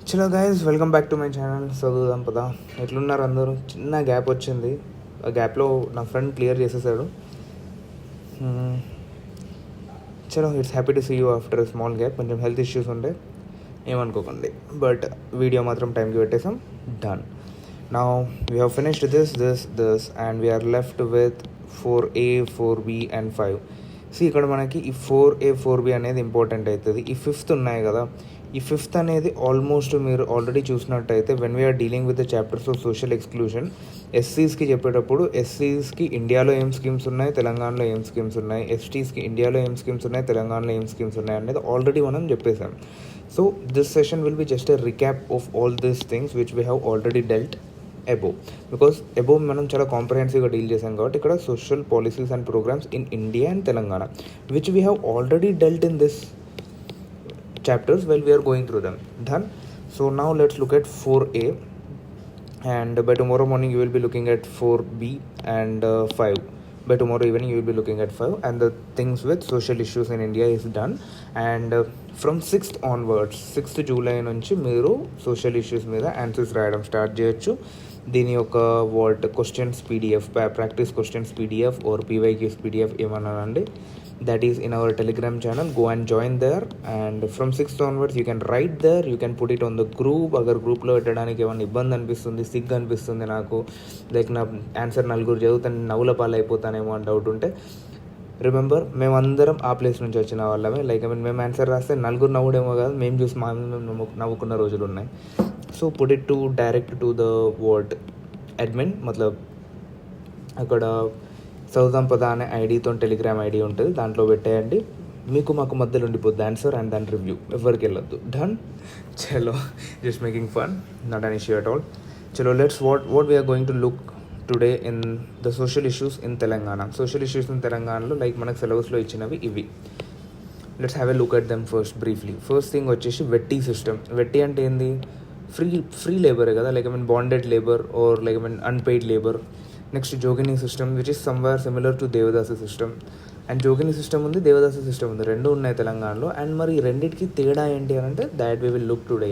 చలో guys, welcome back to my channel చదువుదాం పదా. ఎట్లున్నారు అందరూ? చిన్న గ్యాప్ వచ్చింది. ఆ గ్యాప్లో నా ఫ్రెండ్ క్లియర్ చేసేసాడు. చలో, it's happy to see you after small gap. కొంచెం హెల్త్ ఇష్యూస్ ఉంటే ఏమనుకోకండి, బట్ వీడియో మాత్రం టైంకి పెట్టేసాం. Done. Now we have finished this and we are left with 4A 4B and 5. ఇక్కడ మనకి ఈ 4A 4B అనేది ఇంపార్టెంట్ అవుతుంది. ఈ ఫిఫ్త్ ఉన్నాయి కదా, ఈ ఫిఫ్త్ అనేది ఆల్మోస్ట్ మీరు ఆల్రెడీ చూసినట్టయితే when we're dealing with the chapters of social exclusion, ఎస్సీస్కి చెప్పేటప్పుడు ఎస్సీస్కి ఇండియాలో ఏం స్కీమ్స్ ఉన్నాయి, తెలంగాణలో ఏం స్కీమ్స్ ఉన్నాయి, ఎస్టీస్కి ఇండియాలో ఏం స్కీమ్స్ ఉన్నాయి, తెలంగాణలో ఏం స్కీమ్స్ ఉన్నాయి అనేది ఆల్రెడీ మనం చెప్పేసాం. So this session will be just a recap of all these things which we have already dealt above. Because above మనం చాలా కాంప్రహెన్సివ్గా డీల్ చేసాం కాబట్టి ఇక్కడ social policies and programs in India and Telangana which we have already dealt in this chapters while we are going through them. Done. So now let's look at 4A, and by tomorrow morning you will be looking at 4B and 5. By tomorrow evening you will be looking at 5, and the things with social issues in India is done. And from 6th onwards, 6th July నుంచి మీరు social issues మీద answers రాయడం start చేయొచ్చు. దీని యొక్క questions PDF, practice questions PDF or PYQs PDF ఏమన్నానండి, that is in our telegram channel. Go and join there, and from 6th onwards you can write there, you can put it on the group. Agar గ్రూప్లో పెట్టడానికి ఏమైనా ఇబ్బంది అనిపిస్తుంది, సిగ్గు అనిపిస్తుంది, నాకు like నా ఆన్సర్ నలుగురు చదువుతాను నవ్వుల పాలు అయిపోతానేమో అని డౌట్ ఉంటే, రిమెంబర్ మేమందరం ఆ ప్లేస్ నుంచి వచ్చిన వాళ్ళమే. లైక్ మేము ఆన్సర్ రాస్తే నలుగురు నవ్వుడేమో కాదు, మేము చూసి మా నవ్వుకున్న రోజులు ఉన్నాయి. So put it to direct to the word admin, మతలబ్ అక్కడ చదువుదాం పదా అనే ఐడితో టెలిగ్రామ్ ఐడి ఉంటుంది, దాంట్లో పెట్టేయండి. మీకు మాకు మధ్యలో ఉండిపోద్ది ఆన్సర్ అండ్ దాని రివ్యూ, ఎవరికి వెళ్ళొద్దు. డన్. చలో, just making fun, not an issue at all. చలో, let's what we're going to look today in the social issues in Telangana. Social issues in తెలంగాణలో లైక్ మనకు సిలబస్లో ఇచ్చినవి ఇవి. Let's have a look at them first briefly. First thing వచ్చేసి వెట్టి system. వెట్టి అంటే ఏంది? ఫ్రీ లేబరే కదా, like bonded labour or like unpaid labour. Next Jogini system which is somewhere similar to devadasi system. And Jogini system ఉంది, దేవదాసి సిస్టమ్ ఉంది, రెండు ఉన్నాయి తెలంగాణలో. అండ్ మరి రెండింటికి తేడా ఏంటి అని అంటే that we will look today.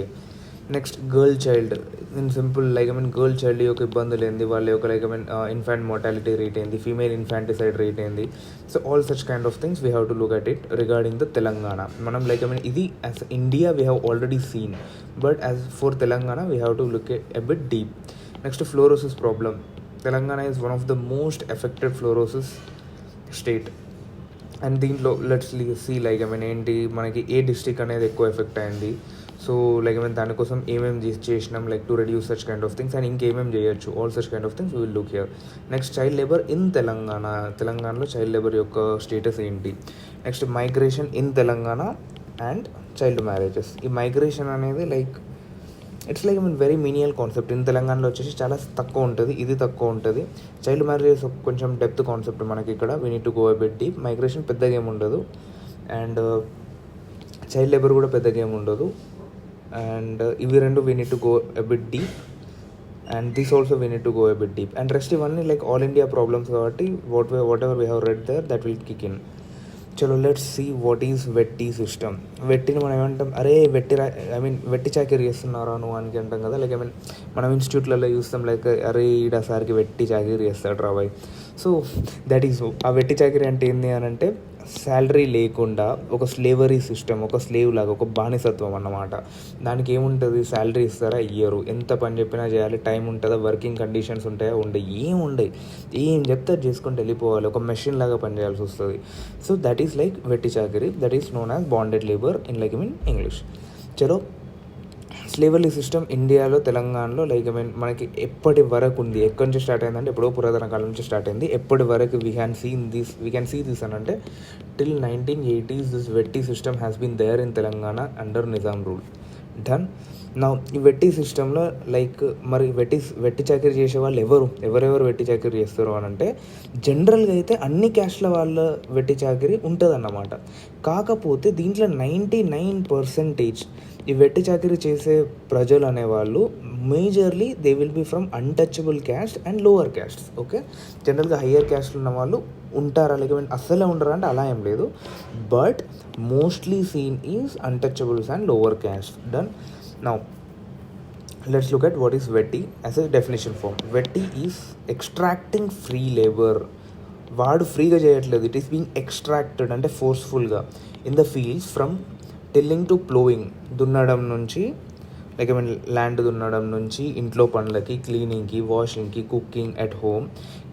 Next girl child in simple, like girl child యొక్క ఇబ్బందులు ఏంది, వాళ్ళ యొక్క లైక్ ఇన్ఫాంట్ మోర్టాలిటీ రేట్ ఏంది, ఫీమేల్ ఇన్ఫాంటిసైడ్ రేట్ ఏంది. So all such kind of things we have to look at it regarding the Telangana. మనం like ఇది as India we have already scene, but as for Telangana we have to look a bit deep. Next fluorosis problem. Telangana is one of the most affected fluorosis state. And దీంట్లో let's see like ఏంటి మనకి ఏ district అనేది ఎక్కువ effect అయింది. So like దానికోసం ఏమేమి చేసినాం like to reduce such kind of things, and ఇంకేమేమి చేయొచ్చు, all such kind of things we will look here. Next child labour in Telangana. తెలంగాణలో చైల్డ్ లేబర్ యొక్క స్టేటస్ ఏంటి. Next migration in Telangana and child marriages. ఈ migration అనేది like it's like very menial concept. In తెలంగాణలో వచ్చేసి చాలా తక్కువ ఉంటుంది, ఇది తక్కువ ఉంటుంది. చైల్డ్ మ్యారేజెస్ కొంచెం డెప్త్ కాన్సెప్ట్ మనకి ఇక్కడ, we need to go a bit deep. Migration పెద్దగా ఏమి ఉండదు, అండ్ చైల్డ్ లేబర్ కూడా పెద్దగా ఏమి ఉండదు. అండ్ ఇవి రెండు we need to go a bit deep, and this also we need to go a bit deep. And rest ఇవన్నీ లైక్ ఆల్ ఇండియా ప్రాబ్లమ్స్ కాబట్టి whatever we have read there that will kick in. చలో, let's see what is vetti system. వెట్టిని మనం ఏమంటాం, అరే వెట్టి చాకరీ చేస్తున్నారా నువ్వు అని అంటాం కదా. లైక్ మనం ఇన్స్టిట్యూట్లలో చూస్తాం, లైక్ అరే ఈడసారికి వెట్టి చాకరీ చేస్తాడు రాబాయ్. సో దట్ ఈస్, ఆ వెట్టి చాకరీ అంటే ఏంది అని అంటే శాలరీ లేకుండా ఒక స్లేవరీ సిస్టమ్, ఒక స్లేవ్ లాగా, ఒక బానిసత్వం అన్నమాట. దానికి ఏముంటుంది, శాలరీ ఇస్తారా, ఇయ్యరు. ఎంత పని చెప్పినా చేయాలి, టైం ఉంటుందా, వర్కింగ్ కండిషన్స్ ఉంటాయా, ఉండవు. ఏం చెప్తే చేసుకుంటూ వెళ్ళిపోవాలి, ఒక మెషిన్ లాగా పనిచేయాల్సి వస్తుంది. సో దట్ ఈస్ లైక్ వెట్టి చాకరీ, that is known as bonded labour in English. చలో, స్లేవరీ సిస్టమ్ ఇండియాలో తెలంగాణలో లైక్ మనకి ఎప్పటి వరకు ఉంది, ఎక్కడి నుంచి స్టార్ట్ అయిందంటే ఎప్పుడో పురాతన కాలం నుంచి స్టార్ట్ అయింది. ఎప్పటి వరకు వీ క్యాన్ సీ దిస్ అని అంటే till 1980s this vetti system has been there in Telangana under Nizam rule. Done. నా ఈ వెట్టి సిస్టంలో లైక్ మరి వెట్టి చాకరీ చేసే వాళ్ళు ఎవరెవరు వెట్టి చాకరీ చేస్తారు అని అంటే జనరల్గా అయితే అన్ని క్యాస్ట్ల వాళ్ళ వెట్టి చాకరీ ఉంటుంది అన్నమాట. కాకపోతే దీంట్లో 99% ఈ వెట్టి చాకరీ చేసే ప్రజలు అనేవాళ్ళు majorly they will be from untouchable caste and lower castes. Okay, జనరల్గా హయ్యర్ క్యాస్ట్లు ఉన్న వాళ్ళు ఉంటారా, లేక అస్సలే ఉండరా అంటే అలా ఏం లేదు, but mostly seen is untouchables and lower caste. Done. Now let's look at what is వెట్టి as a definition form. వెట్టి is extracting free labor. వాడు ఫ్రీగా చేయట్లేదు, ఇట్ ఈస్ బీయింగ్ ఎక్స్ట్రాక్టెడ్ అంటే ఫోర్స్ఫుల్గా in the fields from tilling to ploughing. దున్నడం నుంచి like I mean land దున్నడం నుంచి ఇంట్లో పనులకి, క్లీనింగ్కి, వాషింగ్కి, cooking at home,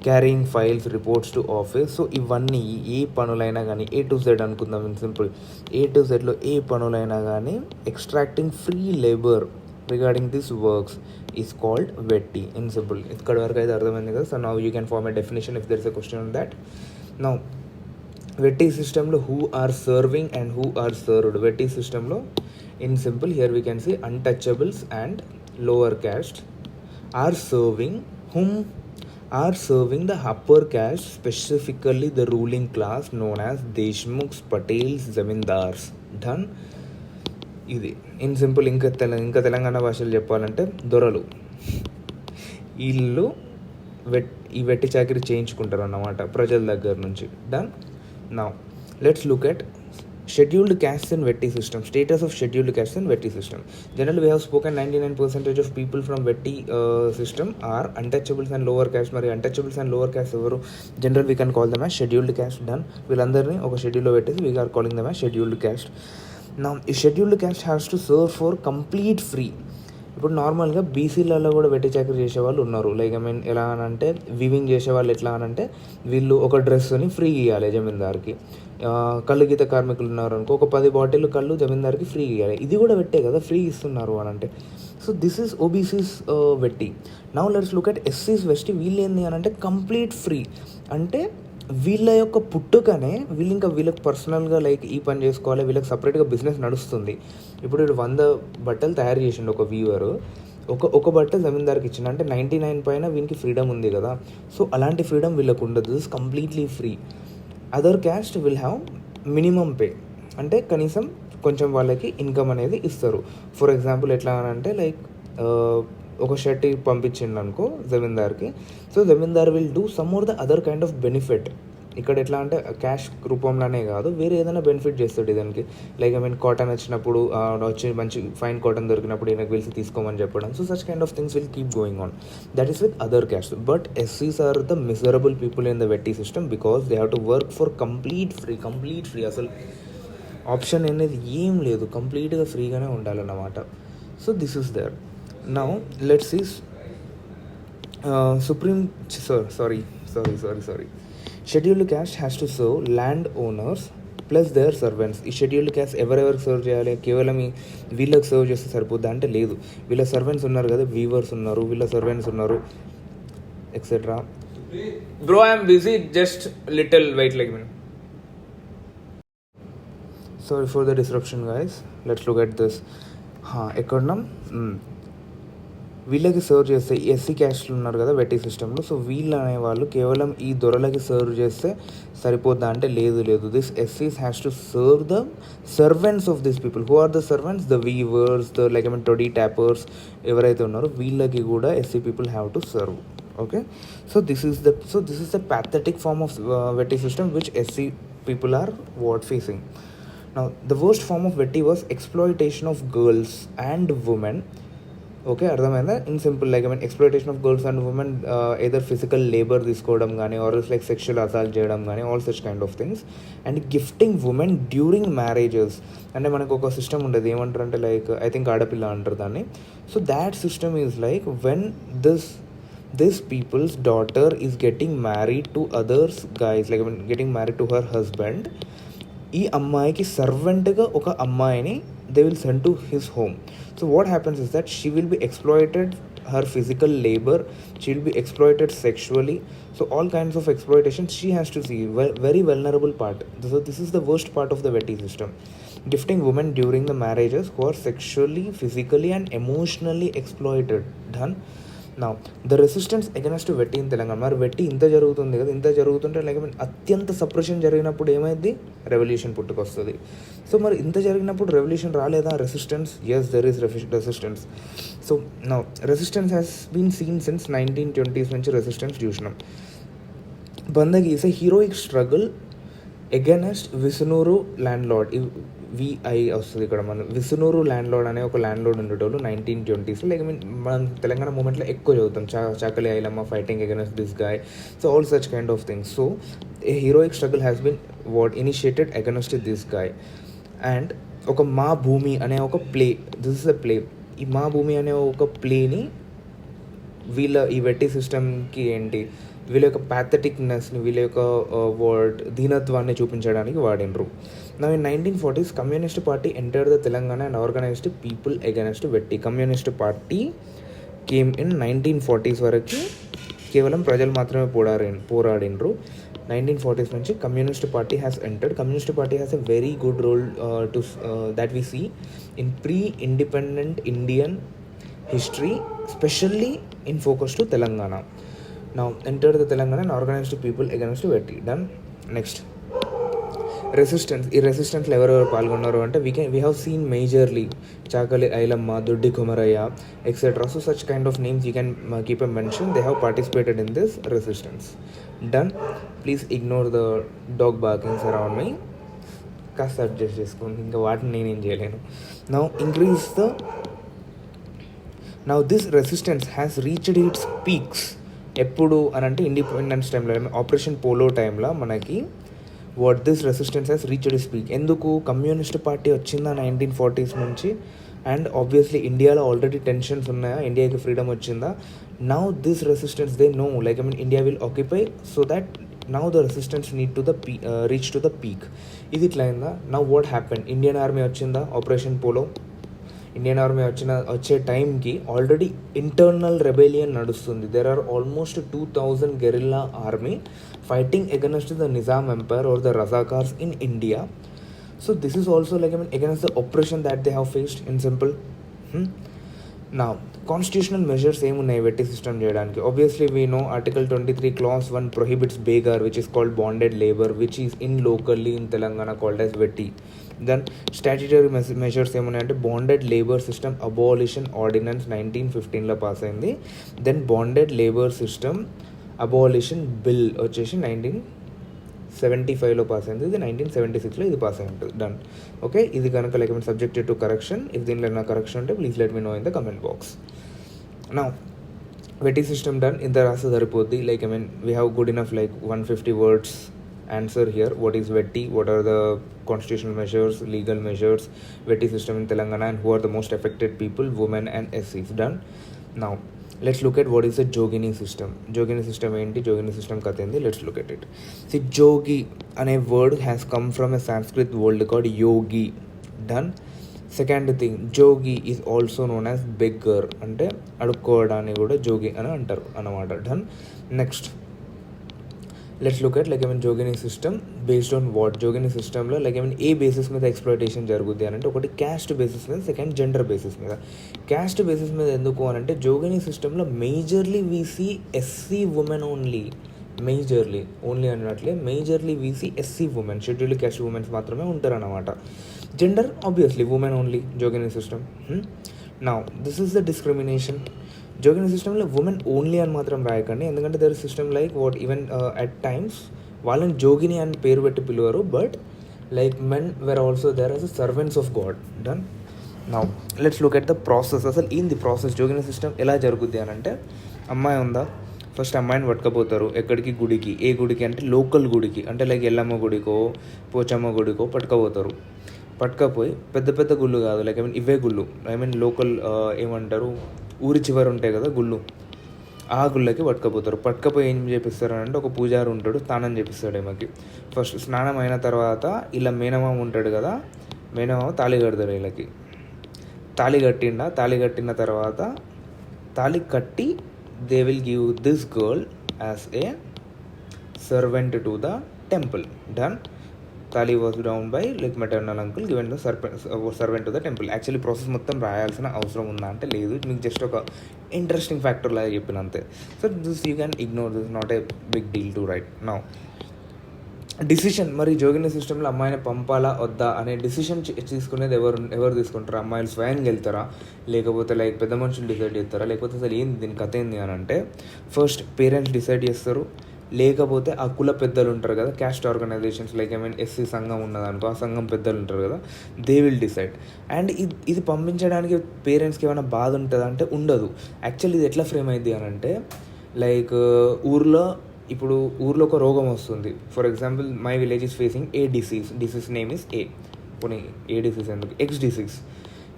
carrying files, reports to office. So ఇవన్నీ ఏ పనులైనా కానీ ఏ టు జెడ్ అనుకుందాం ఇన్ సింపుల్, ఏ టు జెడ్లో ఏ పనులైనా కానీ extracting free labour regarding this works is called వెట్టి ఇన్ సింపుల్. ఇక్కడ వరకు అయితే అర్థమైంది కదా. So now you can form a definition if there is a question on that. Now వెట్టి సిస్టంలో who are serving and who are served. వెట్టి సిస్టంలో in simple here we can see untouchables and lower caste are serving whom are serving the upper caste, specifically the ruling class known as Deshmukhs, Patels, Zamindars. Done. ఇది in simple. ఇంకా తెలంగాణ భాషలో చెప్పాలంటే దొరలు. వీళ్ళు ఈ వెట్టి చాకరీ చేయించుకుంటారు అన్నమాట ప్రజల దగ్గర నుంచి. Done. Now let's look at scheduled caste in వెట్టి system. Status of scheduled caste in వెట్టి system. General we have spoken 99% of people from వెట్టి system are untouchables and lower caste. మరి అన్టచబుల్స్ అండ్ లోవర్ క్యాస్ట్ ఎవరు? General we can call them as scheduled caste. Done. వీళ్ళందరినీ ఒక షెడ్యూల్లో పెట్టేసి we are calling them as scheduled caste. నా ఈ scheduled caste has to serve for complete free. ఇప్పుడు నార్మల్గా బీసీలలో కూడా వెట్టి చాకరీ చేసేవాళ్ళు ఉన్నారు. లైక్ ఐ మీన్ ఎలా అనంటే వివింగ్ చేసేవాళ్ళు ఎట్లా అనంటే వీళ్ళు ఒక డ్రెస్ని ఫ్రీ ఇవ్వాలి జమీందార్కి. కళ్ళు గీత కార్మికులు ఉన్నారు అనుకో, ఒక 10 బాటిల్ కళ్ళు జమీందార్కి ఫ్రీ ఇవ్వాలి. ఇది కూడా వెట్టే కదా, ఫ్రీ ఇస్తున్నారు అని అంటే. సో దిస్ ఈస్ ఓబీసీస్ వెట్టి. నౌ లెట్స్ లుక్ అట్ ఎస్సీస్ వెట్టి. వీళ్ళు ఏంది అని అంటే కంప్లీట్ ఫ్రీ. అంటే వీళ్ళ యొక్క పుట్టుకనే వీళ్ళకి పర్సనల్గా లైక్ ఈ పని చేసుకోవాలి, వీళ్ళకి సపరేట్గా బిజినెస్ నడుస్తుంది. ఇప్పుడు 100 బట్టలు తయారు చేసిండు ఒక వీవరు, ఒక బట్ట జమీందార్కి ఇచ్చిన అంటే 99 పైన వీనికి ఫ్రీడమ్ ఉంది కదా. సో అలాంటి ఫ్రీడమ్ వీళ్ళకు ఉండదు. This completely free. Other caste will have minimum pay, అంటే కనీసం కొంచెం వాళ్ళకి ఇన్కమ్ అనేది ఇస్తారు. ఫర్ ఎగ్జాంపుల్ ఎట్లా అని అంటే లైక్ ఒక షర్ట్ పంపించిండు అనుకో జమీందార్కి. సో జమీందార్ will do some or the other kind of benefit. ఇక్కడ ఎట్లా అంటే క్యాష్ రూపంలోనే కాదు, వేరే ఏదైనా బెనిఫిట్ చేస్తాడు దానికి. లైక్ ఐ మీన్ కాటన్ వచ్చినప్పుడు వచ్చి మంచి ఫైన్ కాటన్ దొరికినప్పుడు ఈయనకు పిలిచి తీసుకోమని చెప్పడం. So such kind of things will keep going on. That is with other caste. But ఎస్సీస్ are the miserable people in the వెట్టి system because they have to work for complete free. అసలు option అనేది ఏం లేదు, కంప్లీట్గా ఫ్రీగానే ఉండాలన్నమాట. So this is there. Now let's see scheduled caste has to serve land owners plus their servants. ఈ scheduled caste ఎవరెవరికి సర్వ్ చేయాలి? కేవలం వీళ్ళకి సర్వ్ చేస్తే సరిపోద్దా అంటే లేదు. వీళ్ళ సర్వెంట్స్ ఉన్నారు కదా, వీవర్స్ ఉన్నారు, వీళ్ళ సర్వెంట్స్ ఉన్నారు etcetera. Bro I'm busy, just little wait like minute. Sorry for the disruption guys. Let's look at this. ఎక్కడున్నాం? వీళ్ళకి సర్వ్ చేస్తే ఎస్సీ క్యాస్ట్లు ఉన్నారు కదా వెట్టి సిస్టంలో. సో వీళ్ళు అనేవాళ్ళు కేవలం ఈ దొరలకి సర్వ్ చేస్తే సరిపోద్దా అంటే లేదు. దిస్ ఎస్సీస్ has to serve the servants of this people. Who are the servants? The weavers, the like I mean toddy tappers ఎవరైతే ఉన్నారో వీళ్ళకి కూడా SC people have to serve. Okay. So this is the pathetic form of వెట్టి system which SC people are facing. Now the worst form of వెట్టి was exploitation of girls and women. Okay, అర్థమైందా? In simple like I mean exploitation of girls and women, either physical labour తీసుకోవడం కానీ or like sexual assault చేయడం కానీ, all such kind of things. And gifting women during marriages. అంటే మనకు ఒక system ఉంటుంది, ఏమంటారు అంటే లైక్ ఐ థింక్ ఆడపిల్ల అంటారు దాన్ని. So that system is like when this people's daughter is getting married to others guys, like I mean getting married to her husband, ఈ అమ్మాయికి సర్వెంట్గా ఒక అమ్మాయిని they will send to his home. So what happens is that she will be exploited, her physical labor, she will be exploited sexually. So all kinds of exploitation she has to see. Very vulnerable part. So this is the worst part of the Vetti system. Gifting women during the marriages who are sexually, physically and emotionally exploited. Done. నా the resistance against వెట్టి in Telangana. మరి వెట్టి ఇంత జరుగుతుంది కదా, ఇంత జరుగుతుంటే like అత్యంత సప్రెషన్ జరిగినప్పుడు ఏమైంది? రెవల్యూషన్ పుట్టుకొస్తుంది. సో మరి ఇంత జరిగినప్పుడు రెవల్యూషన్ రాలేదా? Resistance, yes there is resistance. So నా resistance has been seen since 1920s నుంచి రెసిస్టెన్స్ చూసినాం. Bandagi is a heroic struggle against Visnur land lord. విఐ వస్తుంది ఇక్కడ. మన విసునూరు ల్యాండ్లార్డ్ అనే ఒక ల్యాండ్లార్డ్ ఉండేటోళ్ళు 1920s. లైక్ ఐ మీన్ మనం తెలంగాణ మూమెంట్లో ఎక్కువ చదువుతాం, Chakali Ailamma fighting against this guy, so all such kind of things. So a heroic struggle has been initiated against this guy. And ఒక మా భూమి అనే ఒక play, this is a play. ఈ మా భూమి అనే ఒక ప్లేని వీళ్ళ ఈ వెట్టి సిస్టమ్కి ఏంటి, వీళ్ళ యొక్క ప్యాథటిక్నెస్ని, వీళ్ళ యొక్క దీనత్వాన్ని చూపించడానికి వాడినరు. నా in 1940s communist party entered the Telangana and organised people against vetti. Communist party came in 1940s వరకు కేవలం ప్రజలు మాత్రమే పోరాడినరు. 1940s నుంచి communist party has entered. Communist party has a very good role to that we see in pre-independent Indian history, especially in focus to Telangana. Now enter the Telangana and organized people against Vetti. Done. Next, resistance. ఈ రెసిస్టెన్స్లో ఎవరెవరు పాల్గొన్నారు అంటే we have seen majorly Chakali Ailamma, Doddi Komaraiah etcetera. So such kind of names you can keep a mention. They have participated in this resistance. Done. Please ignore the dog barkings around me. కాస్త adjust చేసుకోండి, ఇంకా వాటిని నేనేం చేయలేను. Now this resistance has reached its peaks. ఎప్పుడు అని అంటే independence టైంలో, ఆపరేషన్ పోలో టైంలో మనకి what this resistance has reached its peak. ఎందుకు? కమ్యూనిస్ట్ పార్టీ వచ్చిందా 1940s నుంచి, అండ్ ఆబ్వియస్లీ ఇండియాలో ఆల్రెడీ టెన్షన్స్ ఉన్నాయా, ఇండియాకి ఫ్రీడమ్ వచ్చిందా. Now this resistance they know, like I mean India will occupy, so that now the resistance need to the reach to the peak. ఇది ఇట్లా అయిందా. Now what happen, Indian army వచ్చిందా, operation polo. Indian army వచ్చే టైంకి already internal rebellion నడుస్తుంది. There are almost 2000 guerrilla army fighting against the Nizam umpire or the Razakars in India. So this is also like I mean against the operation that they have faced in simple. నా constitutional measures ఏమున్నాయి vetti system చేయడానికి? Obviously we know article 23 clause 1 prohibits begar, which is called bonded labour, which is in locally in Telangana called as vetti. Then statutory measures ఏమున్నాయంటే bonded labour system abolition ordinance 1915లో pass అయింది. Then bonded labour system abolition bill వచ్చేసి 1975లో pass అయింది. ఇది 1976లో ఇది pass అయి ఉంటుంది. Done. Okay, ఇది కనుక like mean subjected to correction. If దీనిలో ఏమైనా కరెక్షన్ ఉంటే please let me know in the comment box. Now vetti system done. ఇంత రాస్తే సరిపోద్ది. Like I mean we have good enough like 150 words answer here. What is vetti, what are the constitutional measures, legal measures, vetti system in Telangana, and who are the most affected people, women and SCs. Done. Now let's look at what is the jogini system. Jogini system enti, jogini system katha endi, let's look at it. See, jogi ane word has come from a Sanskrit word called yogi. Done. Second thing, jogi is also known as beggar, ante adukovodani kuda jogi ani antaru anamata. Done. Next, let's look at like I mean jogini system based on what. Jogini system లో like I mean ఏ basis మీద exploitation జరుగుద్ది అని అంటే, ఒకటి caste basis మీద, second gender basis మీద. Caste basis మీద ఎందుకు అని అంటే, జోగిని సిస్టంలో majorly we see SC women only. Only అన్నట్లే majorly we see SC women, scheduled caste womens మాత్రమే ఉంటారు అన్నమాట. Gender obviously women only Jogini system. Now this is the discrimination. Jogini సిస్టంలో ఉమెన్ ఓన్లీ అని మాత్రం రాయకండి, ఎందుకంటే their system like what even at times వాళ్ళని జోగిని అని పేరు పెట్టి పిలువరు, but like men were also there as a servants of god. Done. Now let's look at the process. అసలు ఏంది ప్రాసెస్, జోగిని సిస్టమ్ ఎలా జరుగుద్ది అని అంటే, అమ్మాయి ఉందా, ఫస్ట్ అమ్మాయిని పట్టుకపోతారు. ఎక్కడికి? గుడికి. ఏ గుడికి అంటే లోకల్ గుడికి, అంటే లైక్ ఎల్లమ్మ గుడికో పోచమ్మ గుడికో పట్టుకపోతారు. పట్టుకపోయి పెద్ద పెద్ద గుళ్ళు కాదు, లైక్ ఐ మీన్ ఇవే గుళ్ళు, ఐ మీన్ లోకల్ ఏమంటారు ఊరి చివరి ఉంటాయి కదా గుళ్ళు, ఆ గుళ్ళకి పట్టుకపోతారు. పట్టుకపోయి ఏం చేపిస్తారు అంటే, ఒక పూజారి ఉంటాడు, స్నానం చేపిస్తాడు ఈమెకి. ఫస్ట్ స్నానం అయిన తర్వాత ఇలా మేనమామ ఉంటాడు కదా, మేనమామ తాళి కడతాడు వీళ్ళకి. తాళి కట్టిన తర్వాత తాళి కట్టి they will give this girl as a servant to the temple. Done. Thali was down by like maternal uncle given the servant to the temple. Actually process మొత్తం రాయాల్సిన అవసరం ఉందా అంటే లేదు, మీకు జస్ట్ ఒక ఇంట్రెస్టింగ్ ఫ్యాక్టర్ లాగా చెప్పిన అంతే. So this you can ignore, this not a big deal to write. Now decision, మరి జోగిని సిస్టంలో అమ్మాయిని పంపాలా వద్దా అనే డిసిషన్ తీసుకునేది ఎవరు తీసుకుంటారు? అమ్మాయిలు స్వయంగా వెళ్తారా, లేకపోతే లైక్ పెద్ద మనుషులు డిసైడ్ చేస్తారా, లేకపోతే అసలు ఏంది దీని కథ ఏంది అని అంటే, ఫస్ట్ పేరెంట్స్ డిసైడ్ చేస్తారు. లేకపోతే ఆ కుల పెద్దలు ఉంటారు కదా, క్యాస్ట్ ఆర్గనైజేషన్స్ లైక్ ఎస్సీ సంఘం ఉన్నదనుకో, ఆ సంఘం పెద్దలు ఉంటారు కదా, దే విల్ డిసైడ్. అండ్ ఇది పంపించడానికి పేరెంట్స్కి ఏమైనా బాధ ఉంటుందా అంటే ఉండదు. యాక్చువల్లీ ఇది ఎట్లా ఫ్రేమ్ అయింది అని అంటే, లైక్ ఊర్లో ఒక రోగం వస్తుంది. For example, my village is facing A disease name is a. పోనీ ఏ డిసీజ్ ఎందుకు,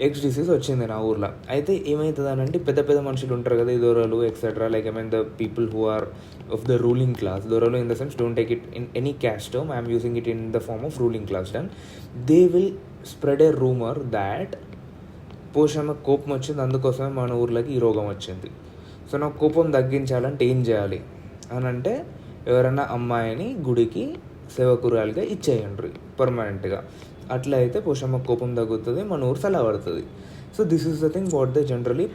ఎక్స్ డిసీజ్ వచ్చింది నా ఊర్లో. అయితే ఏమవుతుంది అని అంటే, పెద్ద పెద్ద మనుషులు ఉంటారు కదా, ఈ దొరలు etcetera, like the people who are of the ruling class, దొరలు in the sense don't take it in any caste term, I'm using it in the form of ruling class done. They will spread a rumour that Poshamma కోపం వచ్చింది, అందుకోసమే మన ఊర్లోకి ఈ రోగం వచ్చింది. So నాకు కోపం తగ్గించాలంటే ఏం చేయాలి అని అంటే, ఎవరైనా అమ్మాయిని గుడికి సేవకురాలుగా ఇచ్చేయండి పర్మనెంట్గా. అట్లా అయితే పోషమ్మ కోపం తగ్గుతుంది, మన ఊరు చల్లబడుతుంది. So this is the thing what they generally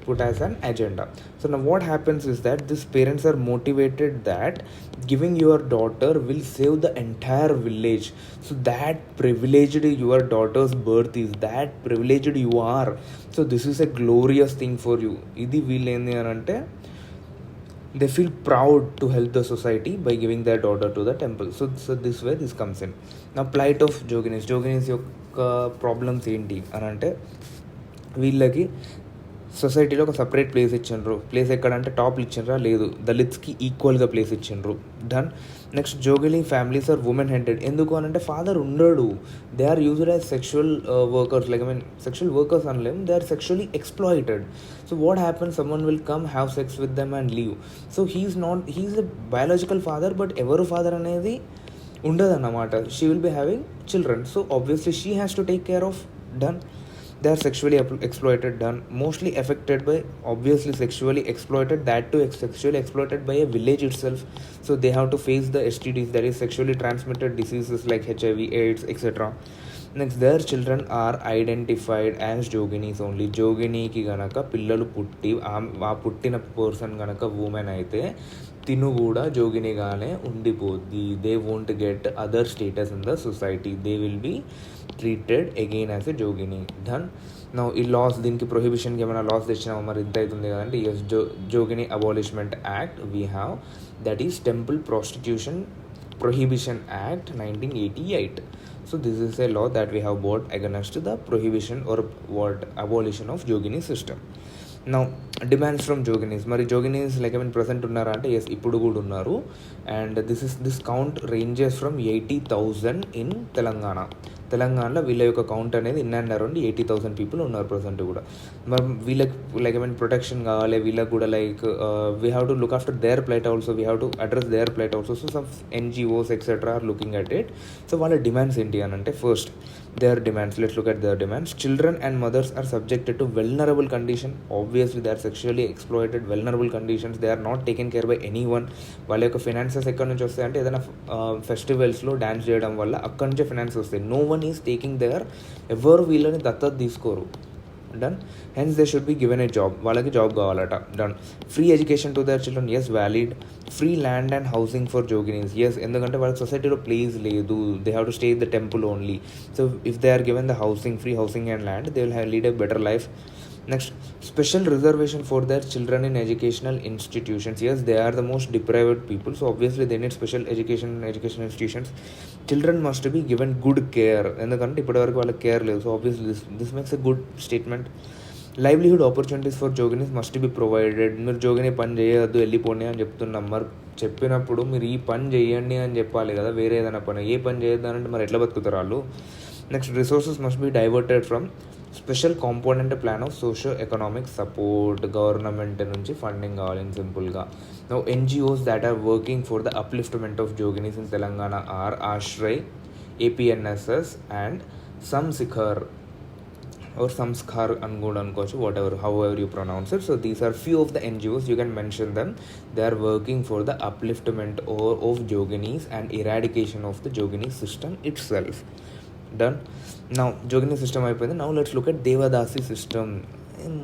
put as an agenda. So now what happens is that these parents are motivated that giving your daughter will save the entire village. So that privileged your daughter's birth is, that privileged you are. So this is a glorious thing for you. ఇది వీళ్ళు ఏంది అని అంటే, they feel proud to help the society by giving their daughter to the temple. So this way this comes in. Now plight of joginis యొక్క problems ఏంటి అని అంటే, వీళ్ళకి సొసైటీలో ఒక సపరేట్ ప్లేస్ ఇచ్చిండ్రు. ప్లేస్ ఎక్కడంటే టాప్లు ఇచ్చిండ్రా, లేదు, దళిత్స్కి ఈక్వల్గా ప్లేస్ ఇచ్చిండ్రు. Done. Next, Jogini families are women headed. ఎందుకు అని అంటే, ఫాదర్ ఉండడు, they are used as sexual workers, like sexual workers అనలేం, they are sexually exploited. So what happens, someone will come, have sex with them and leave. So he is a biological father, but ఎవరు father అనేది ఉండదన్నమాట. She will be having children, so obviously she has to take care of. Done. They are sexually exploited. Done. Mostly affected by, obviously sexually exploited, that too sexually exploited by a village itself. So they have to face the STDs, that is sexually transmitted diseases like HIV, AIDS, etc. Next, their children are identified as joginis only. జోగినీకి గనక పిల్లలు పుట్టి ఆ పుట్టిన person గనక women అయితే తిను కూడా జోగినిగానే ఉండిపోద్ది. They won't get other status in the society, they will be treated again as a Jogini. Done. Now ఈ లాస్, దీనికి ప్రొహిబిషన్కి ఏమైనా లాస్ తెచ్చినామో మరి ఇంత అవుతుంది కదంటే, yes, jogini abolishment act we have, that is temple prostitution Prohibition Act 1988. So this is a law that we have brought against the prohibition or abolition of jogini system. Now demands from joginis. Mari joginis like present unnara ante, yes, ippudu kuda unnaru, and this count ranges from 80,000 in తెలంగాణలో వీళ్ళ యొక్క count అనేది in and around 80,000 people ఉన్నారు present కూడా. మరి వీళ్ళకి like protection కావాలి, వీళ్ళకి కూడా like we have to look after their plate also, we have to address their plate also. So some NGOs etcetera are looking at it. So వాళ్ళ demands ఏంటి అని అంటే, first their demands, let's look at their demands. Children and mothers are subjected to vulnerable condition. Obviously they are sexually exploited, vulnerable conditions, they are not taken care by anyone. వాళ్ళ యొక్క finances ఎక్కడి నుంచి వస్తాయి అంటే, ఏదైనా ఫెస్టివల్స్లో dance చేయడం వల్ల అక్కడి నుంచే ఫైనాన్స్ వస్తాయి. No one is taking there, ఎవరు వీళ్ళని దత్తత తీసుకోరు. Done. Hence they should be given a job, వాళ్ళకి జాబ్ కావాలట. Done. Free education to their children, yes, valid. Free land and housing for Joginis, yes, ఎందుకంటే వాళ్ళకి సొసైటీలో ప్లేస్ లేదు, they have to stay in the temple only. So if they are given the housing, free housing and land, they will lead a better life. Next, special reservation for their children in educational institutions. Yes, they are the most deprived people, so obviously they need special education institutions. Children must be given good care, ఎందుకంటే ఇప్పటివరకు వాళ్ళకి care లేదు. So obviously this makes a good statement. Livelihood opportunities for Joginis must be provided. మీరు జోగిని పని చేయొద్దు, వెళ్ళిపోండి అని చెప్తున్నాం. మరి చెప్పినప్పుడు మీరు ఈ పని చేయండి అని చెప్పాలి కదా, వేరే ఏదైనా పని. ఏ పని చేయొద్దు అంటే మరి ఎట్లా బతుకుతారు వాళ్ళు? Next, resources must be diverted from special component plan of socio economic support. Government నుంచి ఫండింగ్ కావాలి సింపుల్గా. Now NGOs that are working for the upliftment of Joginis in Telangana are Ashray, APNSS and Samshikhar or samskar అని కూడా అనుకోవచ్చు, however you pronounce it. So these are few of the NGOs, you can mention them. They are working for the upliftment of joginis and eradication of the jogini system itself. Done. Now jogini system అయిపోయింది. Now let's look at devadasi system.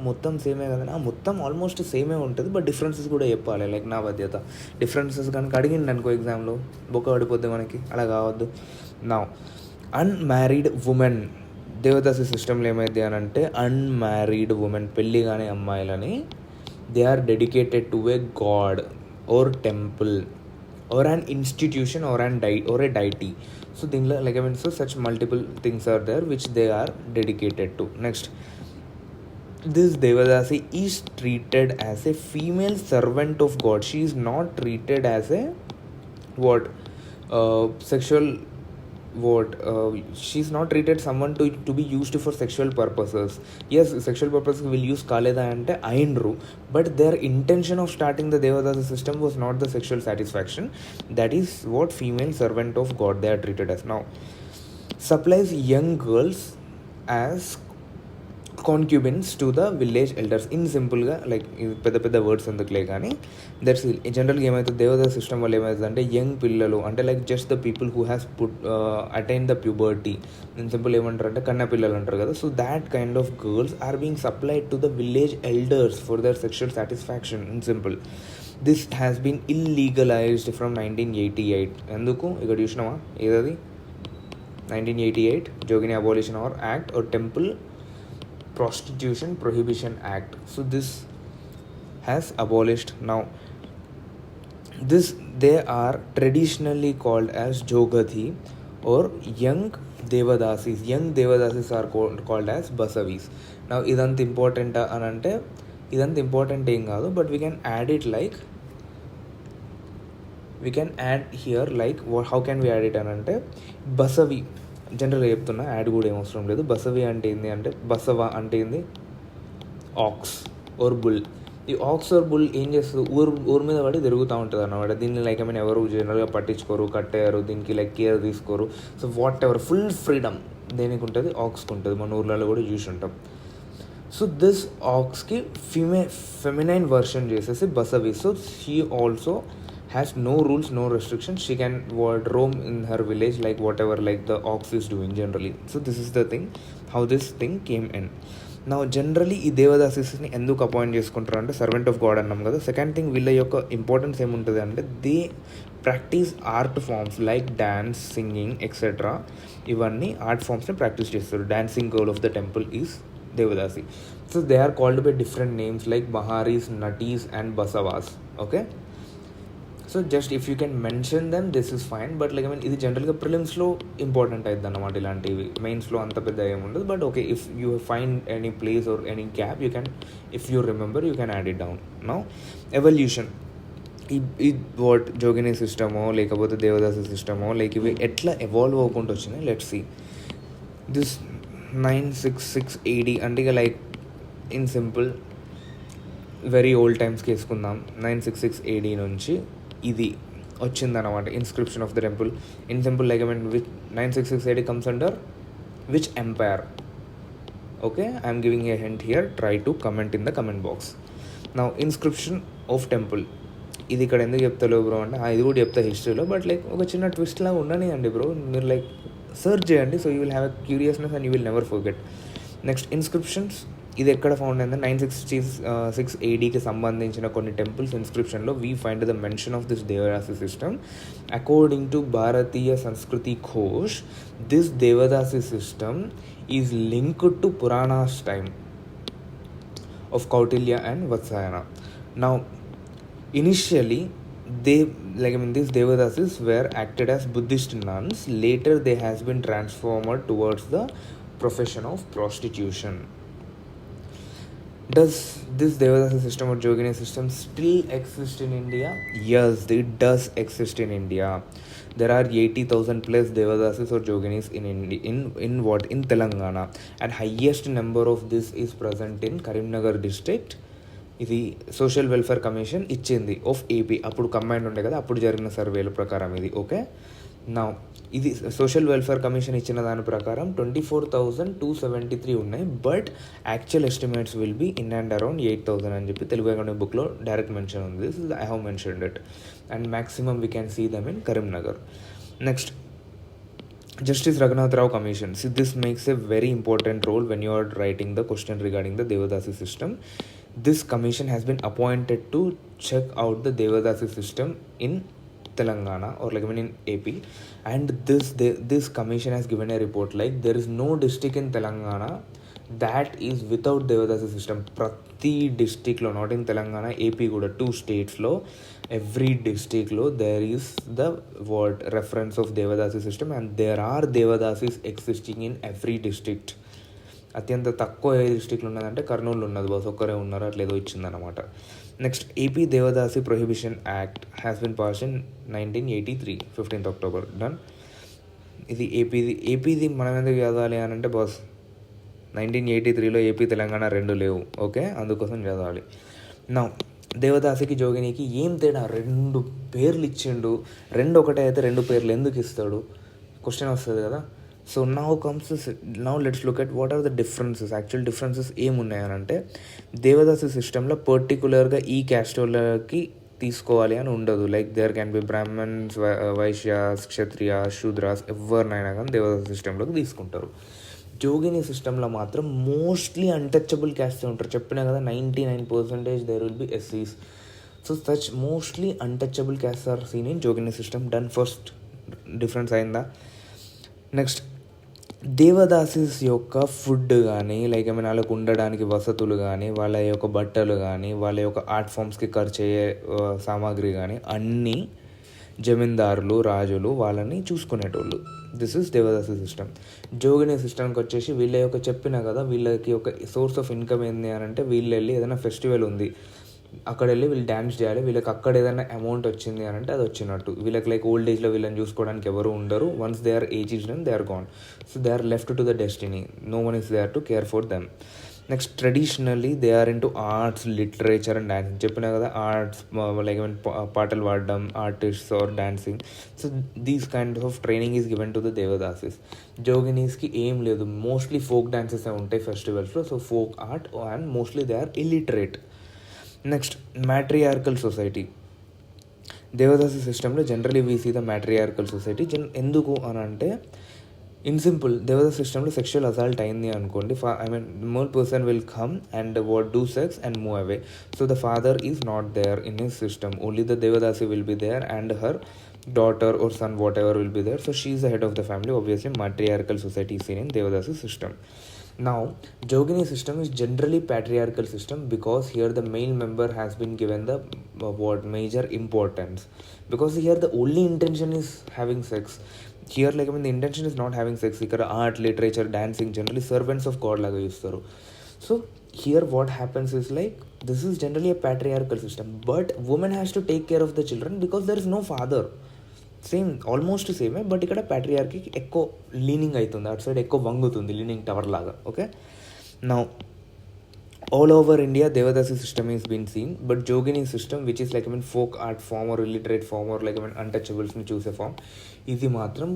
మొత్తం సేమే కదా, మొత్తం almost సేమే ఉంటుంది, but differences కూడా చెప్పాలి. Like నా బాధ్యత, డిఫరెన్సెస్ కనుక అడిగింది అనుకో ఎగ్జామ్లో బొక్క పడిపోద్ది మనకి, అలా కావద్దు. నా అన్మ్యారీడ్ ఉమెన్, దేవదాసి సిస్టంలో ఏమైంది అని అంటే, అన్మ్యారీడ్ ఉమెన్, పెళ్ళి కానీ అమ్మాయిలని, they are dedicated to a god or temple. or an institution or a deity. So దీనిలో like I mean, so such multiple things are there which they are dedicated to. Next, this Devadasi is treated as a female servant of God. She is not treated as a sexual she's not treated someone to be used for sexual purposes. Yes, sexual purposes will use kaleda ante ayindru, but their intention of starting the Devadasi system was not the sexual satisfaction. That is what female servant of God they are treated as. Now, supplies young girls as concubines to the village elders. In సింపుల్గా like పెద్ద పెద్ద words ఎందుకులే కానీ that's జనరల్గా ఏమవుతుంది Devdas system వల్ల ఏమవుతుంది అంటే యంగ్ పిల్లలు అంటే like just the people who has attain the puberty in simple ఏమంటారు అంటే కన్న పిల్లలు అంటారు కదా. So that kind of girls are being supplied to the village elders for their sexual satisfaction. In simple this has been illegalised from 1988. ఎందుకు ఇక్కడ చూసినామా ఏదది 1988 Jogini abolition or act or temple Prostitution Prohibition Act. So this has abolished. Now they are traditionally called as Jogathi or young Devadasis. Young Devadasis are called as Basavis. Now idant important anante idant important em kaadu, but we can add it like we can add here like how can we add it anante Basavi జనరల్గా చెప్తున్నా, add కూడా ఏం అవసరం లేదు. బసవి అంటే ఏంది అంటే బసవ అంటే ఏంది ఆక్స్ ఓర్ బుల్. ఈ ఆక్స్ ఓర్ బుల్ ఏం చేస్తుంది ఊరు మీద పడి తిరుగుతూ ఉంటుంది అన్నమాట. దీన్ని లైక్ ఐ మీన్ ఎవరు జనరల్గా పట్టించుకోరు, కట్టేయరు, దీనికి లైక్ కేర్ తీసుకోరు. So whatever full freedom దేనికి ఉంటుంది ఆక్స్కి ఉంటుంది. మన ఊర్లలో కూడా చూసి ఉంటాం. సో దిస్ ఆక్స్కి ఫెమినైన్ వర్షన్ చేసేసి Basavi. So she also has no rules, no restrictions. She can roam in her village like whatever like the ox is doing generally. So this is the thing, how this thing came in. Now generally ఈ దేవదాసిస్ని ఎందుకు appoint చేసుకుంటారు అంటే servant of God అన్నాం కదా. Second thing వీళ్ళ యొక్క importance ఏముంటుంది అంటే they practice art forms like dance, singing etcetera. ఇవన్నీ ఆర్ట్ ఫామ్స్ని ప్రాక్టీస్ చేస్తారు. Dancing girl of the temple is Devadasi. So they are called by different names like Baharis, Natis and Basavas. Okay, so just if you can mention them this is fine. But like I mean ఇది జనరల్గా ప్రిలిమ్స్లో important అవుతుంది అన్నమాట. ఇలాంటివి మెయిన్స్లో అంత పెద్ద ఏముండదు. But okay, if you find any place or any gap you can, if you remember you can add it down. Now evolution, ఈ వాట్ జోగిని సిస్టమో లేకపోతే దేవదాసి సిస్టమో లైక్ ఇవి ఎట్లా ఎవాల్వ్ అవ్వకుండా వచ్చినాయి. లెట్స్ సీ దిస్ 966 AD అంటే ఇక like in simple very old టైమ్స్కి వేసుకుందాం. 966 AD నుంచి ఇది వచ్చిందన్నమాట inscription of the temple. In simple like I mean which 966 AD comes under which empire? Okay, I'm giving a hint here, try to comment in the comment box. Now inscription of temple ఇది ఇక్కడ ఎందుకు చెప్తలేవు bro అంటే ఇది కూడా చెప్తా హిస్టరీలో, but like ఒక చిన్న ట్విస్ట్ లాగా ఉండని అండి బ్రో. మీరు లైక్ సర్చ్ చేయండి, so you will have a curiousness and you will never forget. Next inscriptions ఇది ఎక్కడ ఫౌండ్ అయింది? 966 ADకి సంబంధించిన కొన్ని టెంపుల్స్ ఇన్స్క్రిప్షన్లో we find the mention of this Devadasi system. According to Bharatiya Sanskriti Ghosh, this Devadasi system is linked to Puranas time of Kautilya and Vatsayana. Now initially these Devadasis were acted as Buddhist nuns. Later they has been transformed towards the profession of prostitution. Does this Devadasi system or Jogini system still exist in India? Yes, it does exist in India. There are 80,000 plus Devadasis or Joginis in Telangana, and highest number of this is present in Karimnagar district. ఇది social welfare commission ఇచ్చింది of AP. అప్పుడు combined ఉండే కదా, అప్పుడు జరిగిన సర్వేల ప్రకారం ఇది. ఓకే, నా ఇది సోషల్ వెల్ఫేర్ కమిషన్ ఇచ్చిన దాని ప్రకారం 24,273 ఉన్నాయి. But actual estimates will be in and around 8,000 అని చెప్పి తెలుగు అకాడమిక్ బుక్లో డైరెక్ట్ మెన్షన్ ఉంది. This is I have mentioned it, and maximum we can see them in Karimnagar. Next, Justice Raghunath Rao Commission. See, this makes a very important role when you are writing the question regarding the Devadasi system. This commission has been appointed to check out the Devadasi system in Telangana or like I mean in AP, and this commission has given a report like there is no district in Telangana that is without Devadasi system. ప్రతి డిస్టిక్లో, not in Telangana, AP కూడా 2 స్టేట్స్లో, every డిస్టిక్లో there is the word reference of Devadasi system and there are Devadasis existing in every district. అత్యంత తక్కువ ఏ డిస్ట్రిక్ట్లో ఉన్నదంటే కర్నూలు ఉన్నది, బస్ ఒక్కరే ఉన్నారు, అట్లా ఏదో ఇచ్చిందనమాట. Next, AP Devadasi prohibition act has been pass in 1983, 15th October. Done. ఇది ఏపీది మనం ఎందుకు చదవాలి అని అంటే బాస్ 1983లో ఏపీ తెలంగాణ 2 లేవు, ఓకే, అందుకోసం చదవాలి. నా దేవదాసికి జోగినికి ఏం తేడా? 2 పేర్లు ఇచ్చిండు, 2 ఒకటే అయితే 2 పేర్లు ఎందుకు ఇస్తాడు? క్వశ్చన్ వస్తుంది కదా. So now let's look at what are the differences, actual differences ఏమున్నాయనంటే, దేవదాసి సిస్టంలో పర్టికులర్గా ఈ క్యాస్ట్ వాళ్ళకి తీసుకోవాలి అని ఉండదు. Like there can be Brahmans, Vaishyas, Kshatriyas, Shudras, ఎవరినైనా కానీ దేవదాసి సిస్టంలోకి తీసుకుంటారు. జోగిని సిస్టంలో మాత్రం మోస్ట్లీ అన్టచబుల్ క్యాస్ట్ ఉంటారు. చెప్పినా కదా 99% దేర్ విల్ బి ఎస్సీస్. So such mostly untouchable caste are seen in Jogini system. Done. First difference అయిందా? నెక్స్ట్, దేవదాసిస్ యొక్క ఫుడ్ కానీ, లైక్ ఏమైనా వాళ్ళకు ఉండడానికి వసతులు కానీ, వాళ్ళ యొక్క బట్టలు కానీ, వాళ్ళ యొక్క ఆర్ట్ ఫామ్స్కి ఖర్చు అయ్యే సామాగ్రి కానీ అన్నీ జమీందారులు, రాజులు వాళ్ళని చూసుకునేటోళ్ళు. This is Devadasi system. Jogini సిస్టమ్కి వచ్చేసి వీళ్ళ యొక్క చెప్పినా కదా, వీళ్ళకి ఒక సోర్స్ ఆఫ్ ఇన్కమ్ ఏంది అని అంటే, వీళ్ళు వెళ్ళి ఏదైనా ఫెస్టివల్ ఉంది అక్కడ వెళ్ళి వీళ్ళు డ్యాన్స్ చేయాలి, వీళ్ళకి అక్కడ ఏదైనా అమౌంట్ వచ్చింది అని అంటే అది వచ్చినట్టు. వీళ్ళకి లైక్ ఓల్డ్ ఏజ్లో వీళ్ళని చూసుకోవడానికి ఎవరు ఉండరు. Once they are age is done, they are gone. So they are left to the destiny. No one is there to care for them. Next, traditionally they are in to arts, literature and dancing. చెప్పినా కదా, arts like పాటలు పాడడం, artists are dancing. So these kind of training is given to the Devadasis. జోగినీస్కి ఏం లేదు, mostly folk dances ఉంటాయి ఫెస్టివల్స్లో. So folk art and mostly they are illiterate. Next, matriarchal society. Devadasi సిస్టంలో generally we see the matriarchal society. ఎందుకు అని అంటే, in simple, దేవదాసి సిస్టంలో సెక్షువల్ అసాల్ట్ అయింది అనుకోండి, more person will come and do sex and move away. So the father is not there in his system. Only the devadasi will be there and her daughter or son, whatever will be there. So she is the head of the family. Obviously matriarchal society is seen in Devadasi system. Now Jogini system is generally patriarchal system because here the male member has been given the major importance, because here the only intention is having sex. Here like the intention is not having sex. Here art, literature, dancing, generally servants of god laga chustaru. So here what happens is like, this is generally a patriarchal system, but woman has to take care of the children because there is no father. Same, almost సేమే, but ఇక్కడ ప్యాట్రియార్కీకి ఎక్కువ leaning అవుతుంది, అటు side ఎక్కువ వంగుతుంది, leaning tower లాగా. Okay, now all over India devadasi system is been seen, but jogini system which is like folk art form or illiterate form or like అన్టచబుల్స్ని చూసే ఫామ్, ఇది మాత్రం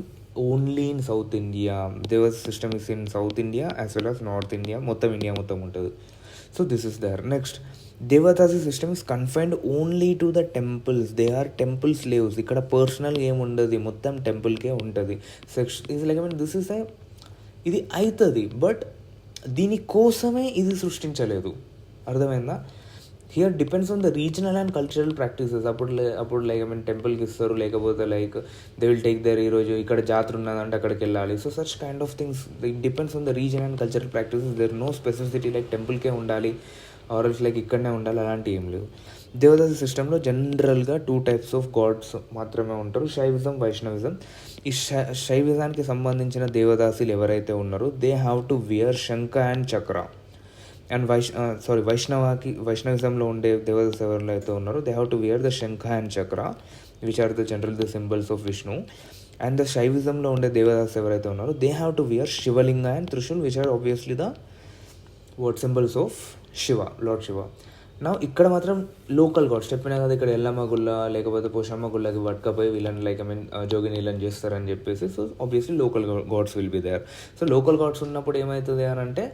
only in south India. Devadasi system is in south India as well as north India, మొత్తం India మొత్తం ఉంటుంది. So this is there. Next, devadasi system is confined only to the temples. They are temple slaves. ఇక్కడ personal ఏం ఉండదు, మొత్తం టెంపుల్కే ఉంటుంది. Sex is like this is ఇది అవుతుంది, బట్ దీనికోసమే ఇది సృష్టించలేదు. అర్థమైందా? Here depends on the regional and cultural practices. అప్పుడు లైక్ టెంపుల్కి ఇస్తారు, లేకపోతే like they will take there, ఈరోజు ఇక్కడ జాతర ఉన్నదంటే అక్కడికి వెళ్ళాలి. So such kind of things, it depends on the region and cultural practices. There no specificity like టెంపుల్కే ఉండాలి ఆర్ ఎల్స్ లైక్ ఇక్కడనే ఉండాలి, అలాంటి ఏం లేవు. దేవదాసి సిస్టంలో జనరల్గా 2 types ఆఫ్ గాడ్స్ మాత్రమే ఉంటారు, శైవిజం, వైష్ణవిజం. ఈ శైవిజానికి సంబంధించిన దేవదాసులు ఎవరైతే ఉన్నారో they have to wear shankha and chakra. And వైష్ణవిజంలో ఉండే దేవదాస్ ఎవరిలో అయితే ఉన్నారో they have to wear the shankha and chakra which are the general the symbols of Vishnu. And the శైవిజంలో ఉండే దేవదాస్ ఎవరైతే ఉన్నారో they have to wear Shivalinga and trishul which are obviously the symbols of Shiva, lord Shiva. నా ఇక్కడ మాత్రం లోకల్ గాడ్స్ చెప్పినా కదా, ఇక్కడ ఎల్లమ్మ గుళ్ళ లేకపోతే పోషమ్మ గుళ్ళకి పట్టుకపోయి వీళ్ళని లైక్ జోగిని వీళ్ళని చేస్తారని చెప్పేసి. So obviously local gods will be there. So local gods ఉన్నప్పుడు ఏమవుతుంది అని అంటే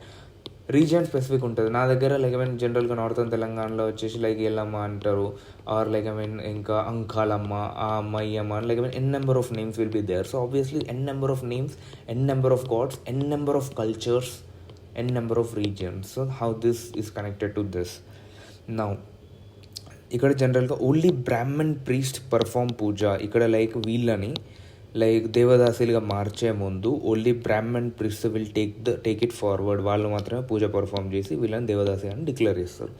రీజియన్ స్పెసిఫిక్ ఉంటుంది. నా దగ్గర లైక్ జనరల్గా నార్థన్ తెలంగాణలో వచ్చేసి లైక్ ఎల్లమ్మ అంటారు, ఆర్ లైక్ ఇంకా అంకాలమ్మ, ఆ Ammayyamma, like n number of names will be there. So obviously n number of names, n number of gods, n number of cultures, n number of regions. So how this is connected to this? Now ఇక్కడ జనరల్గా only Brahmin priest perform puja. ఇక్కడ like వీళ్ళని like దేవదాసీలుగా మార్చే ముందు only Brahmin priest will take it forward. వాళ్ళు మాత్రమే పూజ perform చేసి వీళ్ళని దేవదాసి అని డిక్లేర్ చేస్తారు.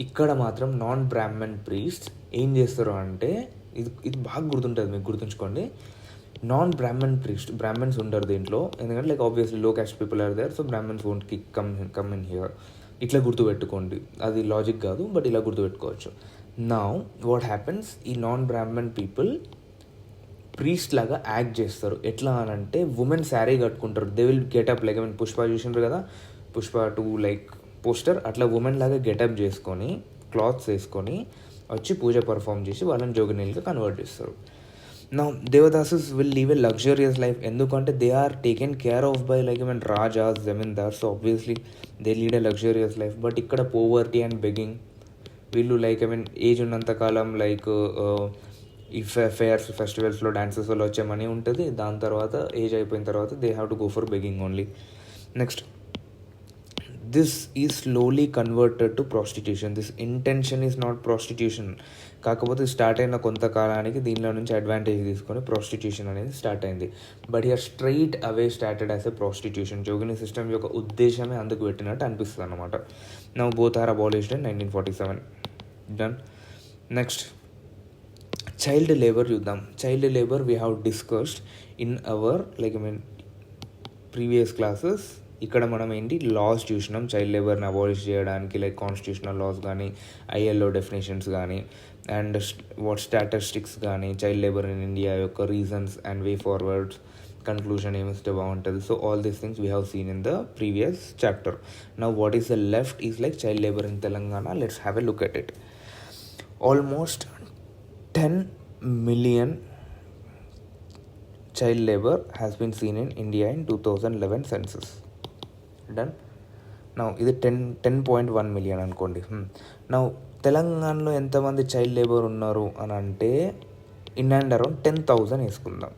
ఇక్కడ మాత్రం నాన్ బ్రాహ్మణ్ ప్రీస్ట్ ఏం చేస్తారు అంటే, ఇది బాగా గుర్తుంటుంది, మీకు గుర్తుంచుకోండి. నాన్ బ్రాహ్మణ్ ప్రీస్ట్, బ్రాహ్మణ్స్ ఉండరు దీంట్లో, ఎందుకంటే like obviously low caste people are there, so Brahmins won't come in here. ఇట్లా గుర్తుపెట్టుకోండి, అది లాజిక్ కాదు బట్ ఇలా గుర్తుపెట్టుకోవచ్చు. నౌ వాట్ హ్యాపెన్స్, ఈ నాన్ బ్రాహ్మణ్ పీపుల్ ప్రీస్ట్ లాగా యాక్ట్ చేస్తారు. ఎట్లా అని అంటే, ఉమెన్ శారీ కట్టుకుంటారు, they will get up like Pushpa చూసినారు కదా, పుష్ప 2 లైక్ పోస్టర్, అట్లా ఉమెన్ లాగా గెటప్ చేసుకొని క్లాత్స్ వేసుకొని వచ్చి పూజ పర్ఫామ్ చేసి వాళ్ళని జోగినీలుగా కన్వర్ట్ చేస్తారు. నా devadasis will live a luxurious life, ఎందుకంటే they are taken care of by like rajas, zamindar, so obviously they lead a luxurious life. But ఇక్కడ పోవర్టీ అండ్ బెగ్గింగ్, వీళ్ళు లైక్ ఏజ్ ఉన్నంతకాలం లైక్ ఈ ఫేర్స్ ఫెస్టివల్స్లో డాన్సెస్ వల్ల వచ్చే మనీ ఉంటుంది, దాని తర్వాత ఏజ్ అయిపోయిన తర్వాత they have to go for begging only. Next, this is slowly converted to prostitution. This intention is not prostitution, కాకపోతే స్టార్ట్ అయిన కొంతకాలానికి దీనిలో నుంచి అడ్వాంటేజ్ తీసుకొని ప్రాస్టిట్యూషన్ అనేది స్టార్ట్ అయింది. But here straight away started as a prostitution. Jogini system యొక్క ఉద్దేశమే అందుకు పెట్టినట్టు అనిపిస్తుంది అనమాట. Now both are abolished in 1947. Done. Next, child labour చూద్దాం. Child labour we have discussed in our previous classes. ఇక్కడ మనం ఏంటి లాస్ చూసినాం చైల్డ్ లేబర్ని అబాలిష్ చేయడానికి, లైక్ కాన్స్టిట్యూషనల్ లాస్ కానీ, ఐఎల్ఓ డెఫినేషన్స్ కానీ, అండ్ స్టాటిస్టిక్స్ కానీ, చైల్డ్ లేబర్ ఇన్ ఇండియా యొక్క reasons and way forwards, conclusion ఏమిస్తే బాగుంటుంది. So all these things we have scene in the previous chapter. Now what is the left is like child labour in Telangana. Let's have a look at it. Almost 10 million child labor has been seen in India in 2011 census. Done. Now ఇది 10.1 million అనుకోండి. Now తెలంగాణలో ఎంతమంది child labour ఉన్నారు అని అంటే, in and around 10,000 వేసుకుందాం.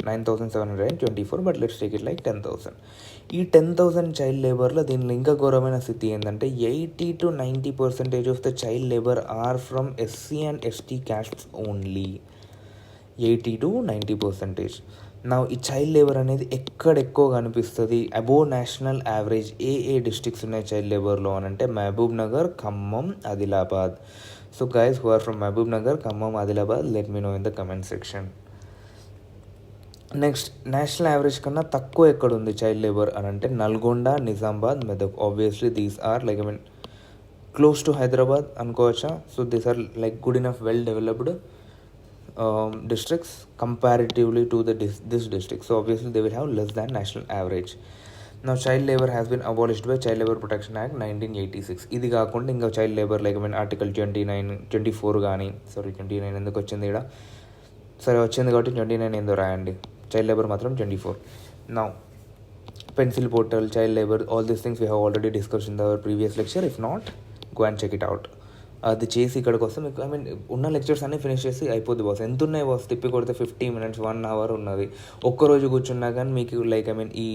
9,724, but let's take it like 10,000. ఈ 10,000 child లేబర్లో దీనిలో ఇంకా ఘోరమైన స్థితి ఏంటంటే, 80-90% of the child labour are from SC and ST castes only. 80-90%. నా ఈ చైల్డ్ లేబర్ అనేది ఎక్కడ ఎక్కువ కనిపిస్తుంది, అబోవ్ నేషనల్ యావరేజ్. ఏ డిస్ట్రిక్ట్స్ ఉన్నాయి చైల్డ్ లేబర్లో అని అంటే, Mahbubnagar, Khammam, Adilabad. So guys who are from Mahbubnagar, Khammam, Adilabad, let me know in the comment section. Next, national average కన్నా తక్కువ ఎక్కడ ఉంది చైల్డ్ లేబర్ అని అంటే, Nalgonda, Nizamabad, Medak. Obviously these are like close to Hyderabad అనుకోవచ్చా. So these are like good enough well developed districts comparatively to this district. So obviously they will have less than national average. Now child labor has been abolished by Child Labor Protection Act 1986. ఇది కాకుండా ఇంకా child labour like article 24 కానీ, 29 ఎందుకు వచ్చింది ఇక్కడ, సరే వచ్చింది కాబట్టి 29 ఏందో రాయండి, చైల్డ్ లేబర్ మాత్రం 24. Now pencil portal, child labor, all these things we have already discussed in the previous lecture. If not, go and check it out. అది చేసి ఇక్కడికి వస్తే మీకు ఉన్న లెక్చర్స్ అన్నీ ఫినిష్ చేసి అయిపోద్ది బాస్. ఎంత ఉన్నాయి బాస్, తిప్పి కొడితే 50 minutes 1 hour ఉన్నది. ఒక్కరోజు కూర్చున్నా కానీ మీకు లైక్ ఈ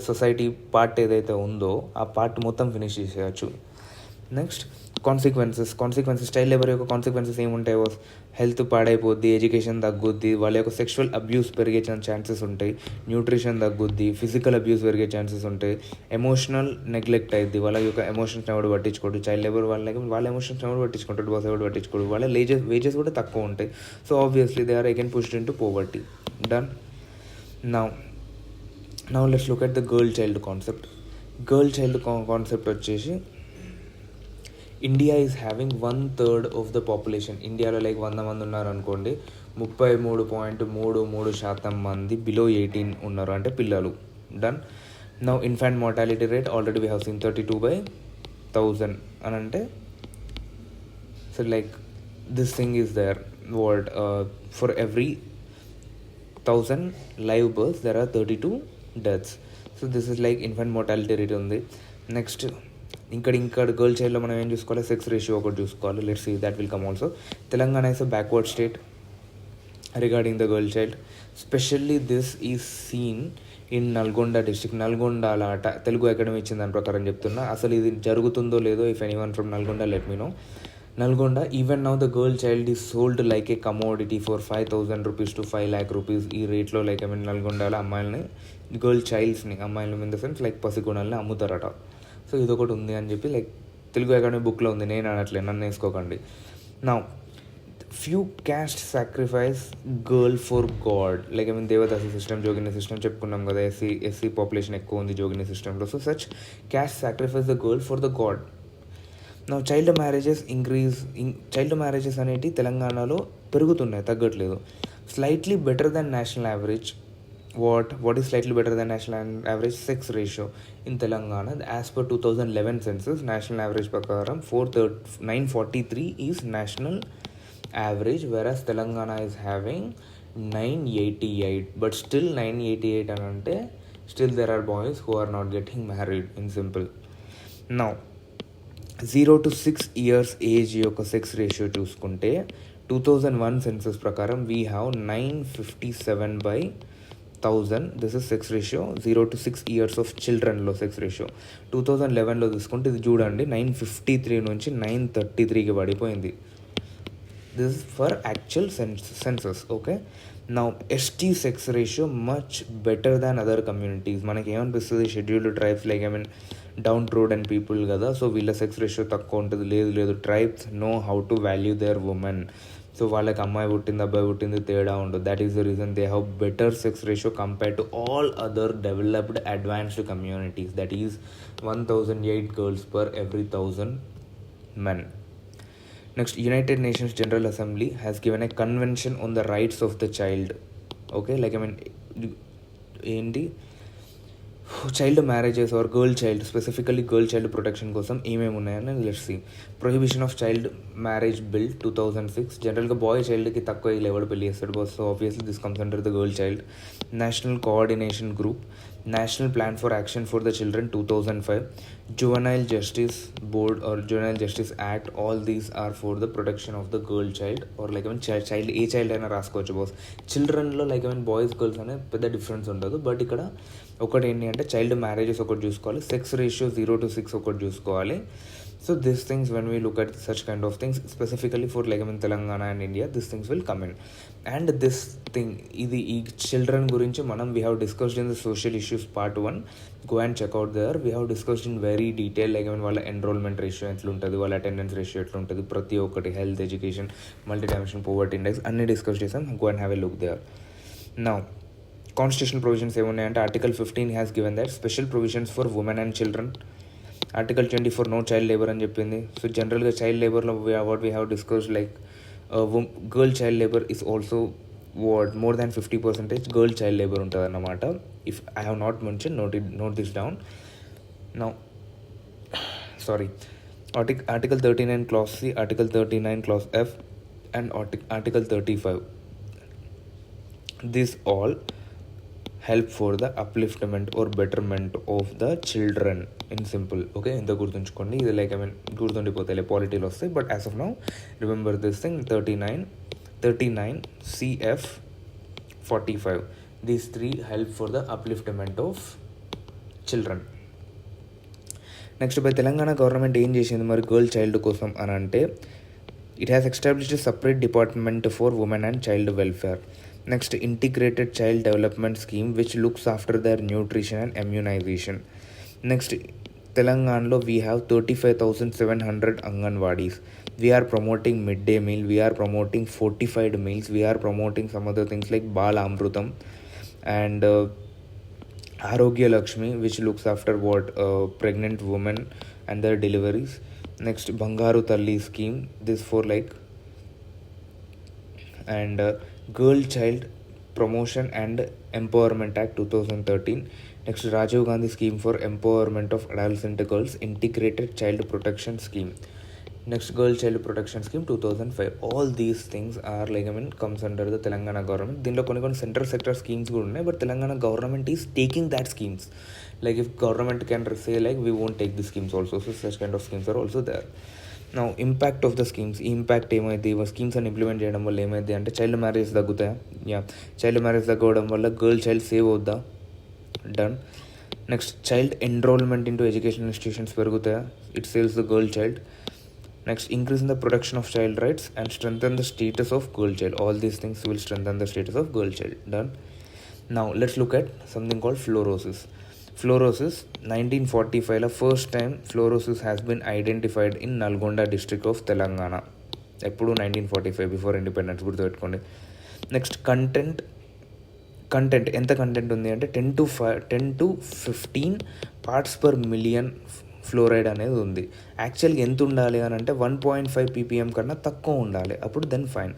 సొసైటీ పార్ట్ ఏదైతే ఉందో ఆ పార్ట్ మొత్తం ఫినిష్ చేసేయచ్చు. Next, consequences. చైల్డ్ లేబర్ యొక్క కాన్సిక్వెన్సెస్ ఏముంటాయి బాస్, హెల్త్ పాడైపోద్ది, ఎడ్యుకేషన్ తగ్గుద్ది, వాళ్ళ యొక్క సెక్షువల్ అబ్యూస్ పెరిగే ఛాన్సెస్ ఉంటాయి, న్యూట్రిషన్ తగ్గుద్ది, ఫిజికల్ అబ్యూస్ పెరిగే ఛాన్సెస్ ఉంటాయి, ఎమోషనల్ నెగ్లెక్ట్ అయ్యిద్ది, వాళ్ళ యొక్క ఎమోషన్స్ ఎవరు పట్టించుకోడు. చైల్డ్ లేబర్ వాళ్ళ ఎమోషన్స్ ఎవరు పట్టించుకుంటాడు బాస్, ఎవరు పట్టించుకోడు. వాళ్ళ వేజెస్ కూడా తక్కువ ఉంటాయి. So obviously they are again pushed into poverty. Done. Now let's look at the girl child concept. Girl child concept వచ్చేసి, India is having 1/3 of the population. ఇండియాలో లైక్ 100 మంది ఉన్నారు అనుకోండి, 33.33% మంది బిలో 18 ఉన్నారు, అంటే పిల్లలు. Done. Now infant mortality rate already we have seen 32/1000 అని అంటే, so like this thing is there what for every 1000 live births there are 32 deaths. So this is like infant mortality rate ఉంది. Next, ఇక్కడ girl చైల్డ్లో మనం ఏం చూసుకోవాలి, sex ratio ఒకటి చూసుకోవాలి. Let's see that will come also. Telangana is a backward state regarding the girl child. Specially this is scene in Nalgonda district. Nalgonda ఆట Telugu academy ఇచ్చిన దాని ప్రకారం చెప్తున్నా, అసలు ఇది జరుగుతుందో లేదో, if anyone from Nalgonda let me know. Nalgonda, even now the girl child is sold like a commodity for 5,000 rupees to 5 lakh rupees. ఈ రేట్లో లైక్ ఐ మీన్ నల్గొండలో అమ్మాయిలని గర్ల్ చైల్డ్స్ని అమ్మాయిలు ఇన్ ద సెన్స్ లైక్ పసిగుణాలని అమ్ముతారట. సో ఇదొకటి ఉంది అని చెప్పి లైక్ తెలుగు అకాడమీ బుక్లో ఉంది, నేను అనట్లేదు, నన్ను వేసుకోకండి. నా few caste sacrifice girl for God, like I mean devadasi system, jogini system చెప్పుకున్నాం కదా, ఎస్సీ పాపులేషన్ ఎక్కువ ఉంది జోగిని సిస్టంలో. So such caste sacrifice the girl for the God. నా చైల్డ్ మ్యారేజెస్ అనేవి తెలంగాణలో పెరుగుతున్నాయి, తగ్గట్లేదు. Slightly better than national average. What is slightly better than national average? Sex ratio in Telangana as per 2011 census national average ప్రకారం 943 is national average, వెరాస్ Telangana is having 988. But still 988 అని అంటే still there are boys who are not getting married in simple. Now 0 to 6 years age యొక్క sex ratio చూసుకుంటే 2001 census ప్రకారం we have 957/1000. This is sex ratio 0 to 6 years of చిల్డ్రన్లో sex ratio. 2011లో తీసుకుంటే ఇది చూడండి 953 నుంచి 933కి పడిపోయింది. This is for actual census. Okay, now ST sex ratio much better than other communities. మనకి ఏమనిపిస్తుంది, scheduled tribes like I mean downtrodden people కదా, సో వీళ్ళ సెక్స్ రేషియో తక్కువ ఉంటుంది. లేదు, tribes know how to value their women. So వాళ్ళకి అమ్మాయి పుట్టింది అబ్బాయి పుట్టింది తేడా ఉండదు. That is the reason they have better sex ratio compared to all other developed advanced communities. That is 1008 girls per every 1000 men. Next, United Nations General Assembly has given a convention on the rights of the child. Okay, like I mean ఏంటి child marriages or girl child, specifically girl child protection కోసం ఏమేమి ఉన్నాయని let's see. Prohibition of child marriage bill 2006. జనరల్గా boy చైల్డ్కి తక్కువ age ఎవడు పెళ్లి చేస్తాడు boss, so obviously this comes under the girl child. National coordination group, national plan for action for the children 2005, juvenile justice board or juvenile justice act. All these are for the protection of the girl child are like I mean child. ఏ child అయినా రాసుకోవచ్చు boss. చిల్డ్రన్లో like I mean boys girls అనే పెద్ద difference ఉండదు. But ఇక్కడ ఒకటి ఏంటి అంటే చైల్డ్ మ్యారేజెస్ ఒకటి చూసుకోవాలి, సెక్స్ రేషియో 0 to 6 ఒకటి చూసుకోవాలి. So this things when we look at such kind of things specifically for like I mean Telangana and India, this things will come in. And this thing ఇది ఈ children గురించి మనం we have discussed in the social issues part 1. Go and check out there. We have discussed in very detail like I mean వాళ్ళ enrolment ratio ఎట్లుంటుంది, వాళ్ళ attendance ratio ఎట్లుంటుంది, ప్రతి ఒక్కటి health, education, multi dimension poverty index అన్ని discuss చేసాం. Go and have a look there. Now constitutional provisions ఏమున్నాయంటే article 15 has given that special provisions for women and children. Article 24 no child labour అని చెప్పింది. So జనరల్గా child లేబర్లో what we have discussed like girl child labour is also more than 50% girl child labour ఉంటుంది అన్నమాట. If I have not mention note this down. Now sorry, article 39 clause C, article 39 clause F and article 35. These all help for the upliftment or betterment of the children in simple. Okay, ఇంత గుర్తుంచుకోండి. ఇది like I mean గుర్తుండిపోతాయి, పాలిటీలో వస్తాయి. But as of now remember this thing 39 CF 45. These three help for the upliftment of children. Next by Telangana government ఏం చేసింది మరి girl child కోసం అని అంటే, it has established separate department for women and child welfare. Next, integrated child development scheme which looks after their nutrition and immunisation. Next, తెలంగాణలో we have 35,700 anganwadis. We are promoting midday meal, we are promoting fortified meals, we are promoting some other things like Bala Amrutam and Arogya Lakshmi, which looks after pregnant women and their deliveries. Next, Bangaru Talli scheme, this for like and Girl Child Promotion and Empowerment Act 2013. Next, Rajiv Gandhi scheme for empowerment of adolescent girls, integrated child protection scheme. Next, girl child protection scheme 2005. All these things are like I mean comes under the Telangana government. దీనిలో కొన్ని central sector schemes కూడా ఉన్నాయి, but Telangana government is taking that schemes. Like if government can say like we won't take the schemes also, so such kind of schemes are also there. Now, impact of the schemes. ఈ impact ఏమైంది, ఈ schemes అని implement చేయడం వల్ల ఏమైంది అంటే child marriage తగ్గుతాయా? Child marriage తగ్గడం వల్ల గర్ల్ చైల్డ్ సేవ్ అవుద్దా? Done. Next, child enrolment into education institutions పెరుగుతాయా? It saves the girl child. Next, increase in the protection of child rights and strengthen the status of girl child. All these things will strengthen the status of girl child. Done. Now let's look at something called fluorosis. Fluorosis, 1945 first time fluorosis has been identified in Nalgonda district of Telangana. ఎప్పుడు 1945 before independence గుర్తుపెట్టుకోండి. Next content ఎంత content ఉంది అంటే 10 to 15 parts per million fluoride అనేది ఉంది. యాక్చువల్గా ఎంత ఉండాలి అని అంటే 1.5 ppm కన్నా తక్కువ ఉండాలి, అప్పుడు దెన్ ఫైన్.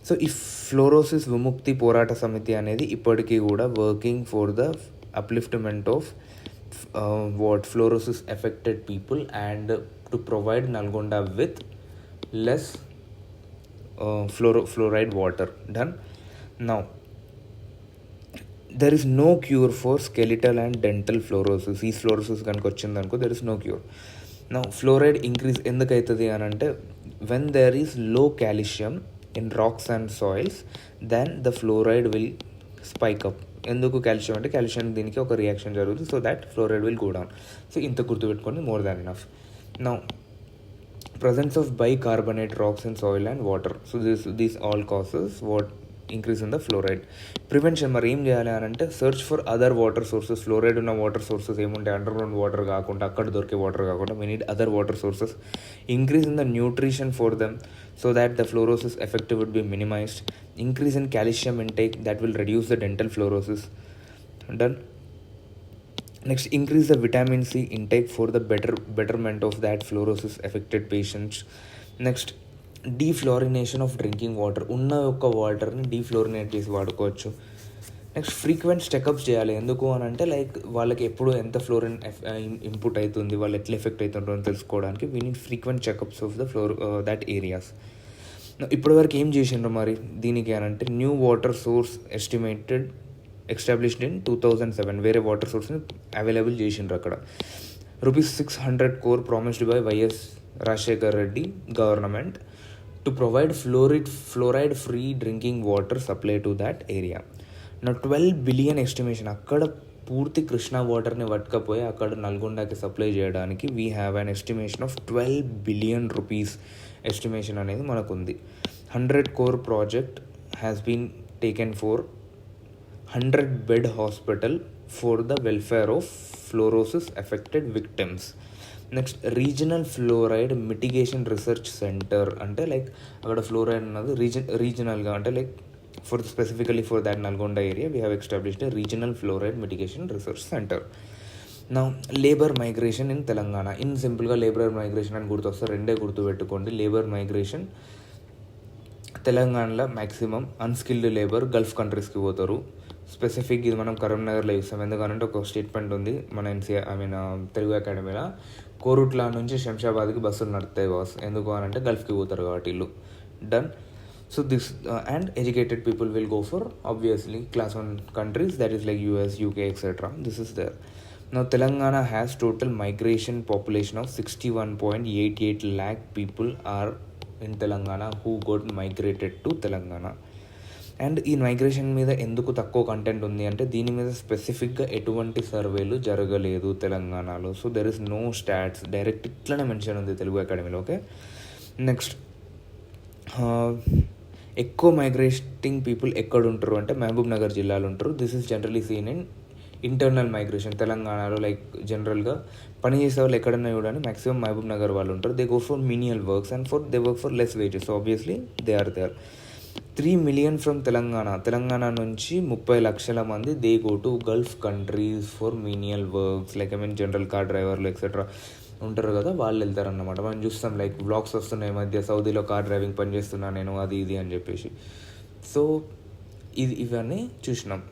సో ఈ ఫ్లోరోసిస్ విముక్తి పోరాట సమితి అనేది ఇప్పటికీ కూడా working for the upliftment of fluorosis affected people and to provide Nalgonda with less fluoride water. Done. Now there is no cure for skeletal and dental fluorosis. ఈ ఫ్లోరోసిస్ కనుక వచ్చిందనుకో there is no cure. Now fluoride increase ఎందుకైతుంది అని అంటే when there is low calcium in rocks and soils then the fluoride will spike up. ఎందుకు calcium అంటే calcium దీనికి ఒక reaction జరుగుతుంది, so that fluoride will go down. So ఇంత గుర్తుపెట్టుకోండి, more than enough. Now presence of bicarbonate rocks in soil and water. So this all causes what increase in the fluoride. Prevention మరి ఏం చేయాలి అని అంటే search for other water sources. Fluoride ఉన్న water sources ఏముంటాయి, under ground water కాకుండా, అక్కడ దొరికే వాటర్ కాకుండా we need other water sources. Increase in the nutrition for them so that the fluorosis effect would be minimized. Increase in calcium intake that will reduce the dental fluorosis. Done. Next, increase the vitamin C intake for the betterment of that fluorosis affected patients. Next, defluorination of drinking water. ఉన్న యొక్క వాటర్ని డీఫ్లోరినేట్ చేసి వాడుకోవచ్చు. Next, frequent checkups చేయాలి. ఎందుకు అని అంటే like వాళ్ళకి ఎప్పుడు ఎంత ఫ్లోరిన్ ఇన్పుట్ అవుతుంది, వాళ్ళు ఎట్లా ఎఫెక్ట్ అవుతుందో అని తెలుసుకోవడానికి we need frequent checkups of the that areas. ఇప్పటివరకు ఏం చేసిండ్రు మరి దీనికి అని అంటే new water source established in 2007. వేరే వాటర్ సోర్స్ని అవైలబుల్ చేసిండ్రు అక్కడ. ₹600 crore promised by YS Rajasekhar Reddy government to provide fluoride free drinking water supply to that area. నా 12 billion ఎస్టిమేషన్, అక్కడ పూర్తి కృష్ణా వాటర్ని పట్టుకపోయి అక్కడ నల్గొండకి సప్లై చేయడానికి we have an estimation of 12 billion rupees estimation అనేది మనకుంది. 100 crore project has been taken for 100-bed hospital for the welfare of fluorosis affected victims. Next, regional fluoride mitigation research centre. అంటే లైక్ అక్కడ fluoride అన్నది రీజనల్గా అంటే like specifically for that Nalgonda area we have established regional fluoride mitigation research centre. నా labour migration in Telangana. సింపుల్గా labour migration అని గుర్తొస్తే రెండే గుర్తుపెట్టుకోండి. లేబర్ మైగ్రేషన్ తెలంగాణలో మ్యాక్సిమం అన్స్కిల్డ్ లేబర్ గల్ఫ్ కంట్రీస్కి పోతారు. స్పెసిఫిక్ ఇది మనం కరీంనగర్లో చూస్తాం. ఎందుకంటే ఒక స్టేట్మెంట్ ఉంది మన తెలుగు అకాడమీలో, కోరుట్ల నుంచి శంషాబాద్కి బస్సులు నడుస్తాయి బాస్, ఎందుకు అని అంటే గల్ఫ్కి పోతారు కాబట్టి వీళ్ళు. Done. So this and educated people will go for obviously class 1 countries, that is like US, UK, etc. This is there. Now Telangana has total migration population of 61.88 lakh people are in Telangana who got migrated to Telangana. And ఈ migration మీద ఎందుకు తక్కువ content ఉంది అంటే దీని మీద స్పెసిఫిక్గా ఎటువంటి సర్వేలు జరగలేదు తెలంగాణలో. So there is no stats, direct ఇట్లనే మెన్షన్ ఉంది తెలుగు అకాడమీలో. ఓకే. నెక్స్ట్, ఎక్కువ మైగ్రేటింగ్ పీపుల్ ఎక్కడ ఉంటారు అంటే మహబూబ్ నగర్ జిల్లాలో ఉంటారు. This is generally seen in internal migration. తెలంగాణలో లైక్ జనరల్గా పని చేసే వాళ్ళు ఎక్కడన్నా చూడండి మ్యాక్సిమం మహబూబ్ నగర్ వాళ్ళు ఉంటారు. They go for menial works and they work for less wages. So obviously they are there. 3 million from Telangana నుంచి 30 లక్షల మంది they go to Gulf countries for menial works. Like general car డ్రైవర్లు ఎక్సెట్రా ఉంటారు కదా, వాళ్ళు వెళ్తారన్నమాట. మనం చూస్తాం లైక్ బ్లాగ్స్ వస్తున్నాయి మధ్య, సౌదీలో కార్ డ్రైవింగ్ పని చేస్తున్నా నేను, అది ఇది అని చెప్పేసి. సో ఇవన్నీ చూసినాం.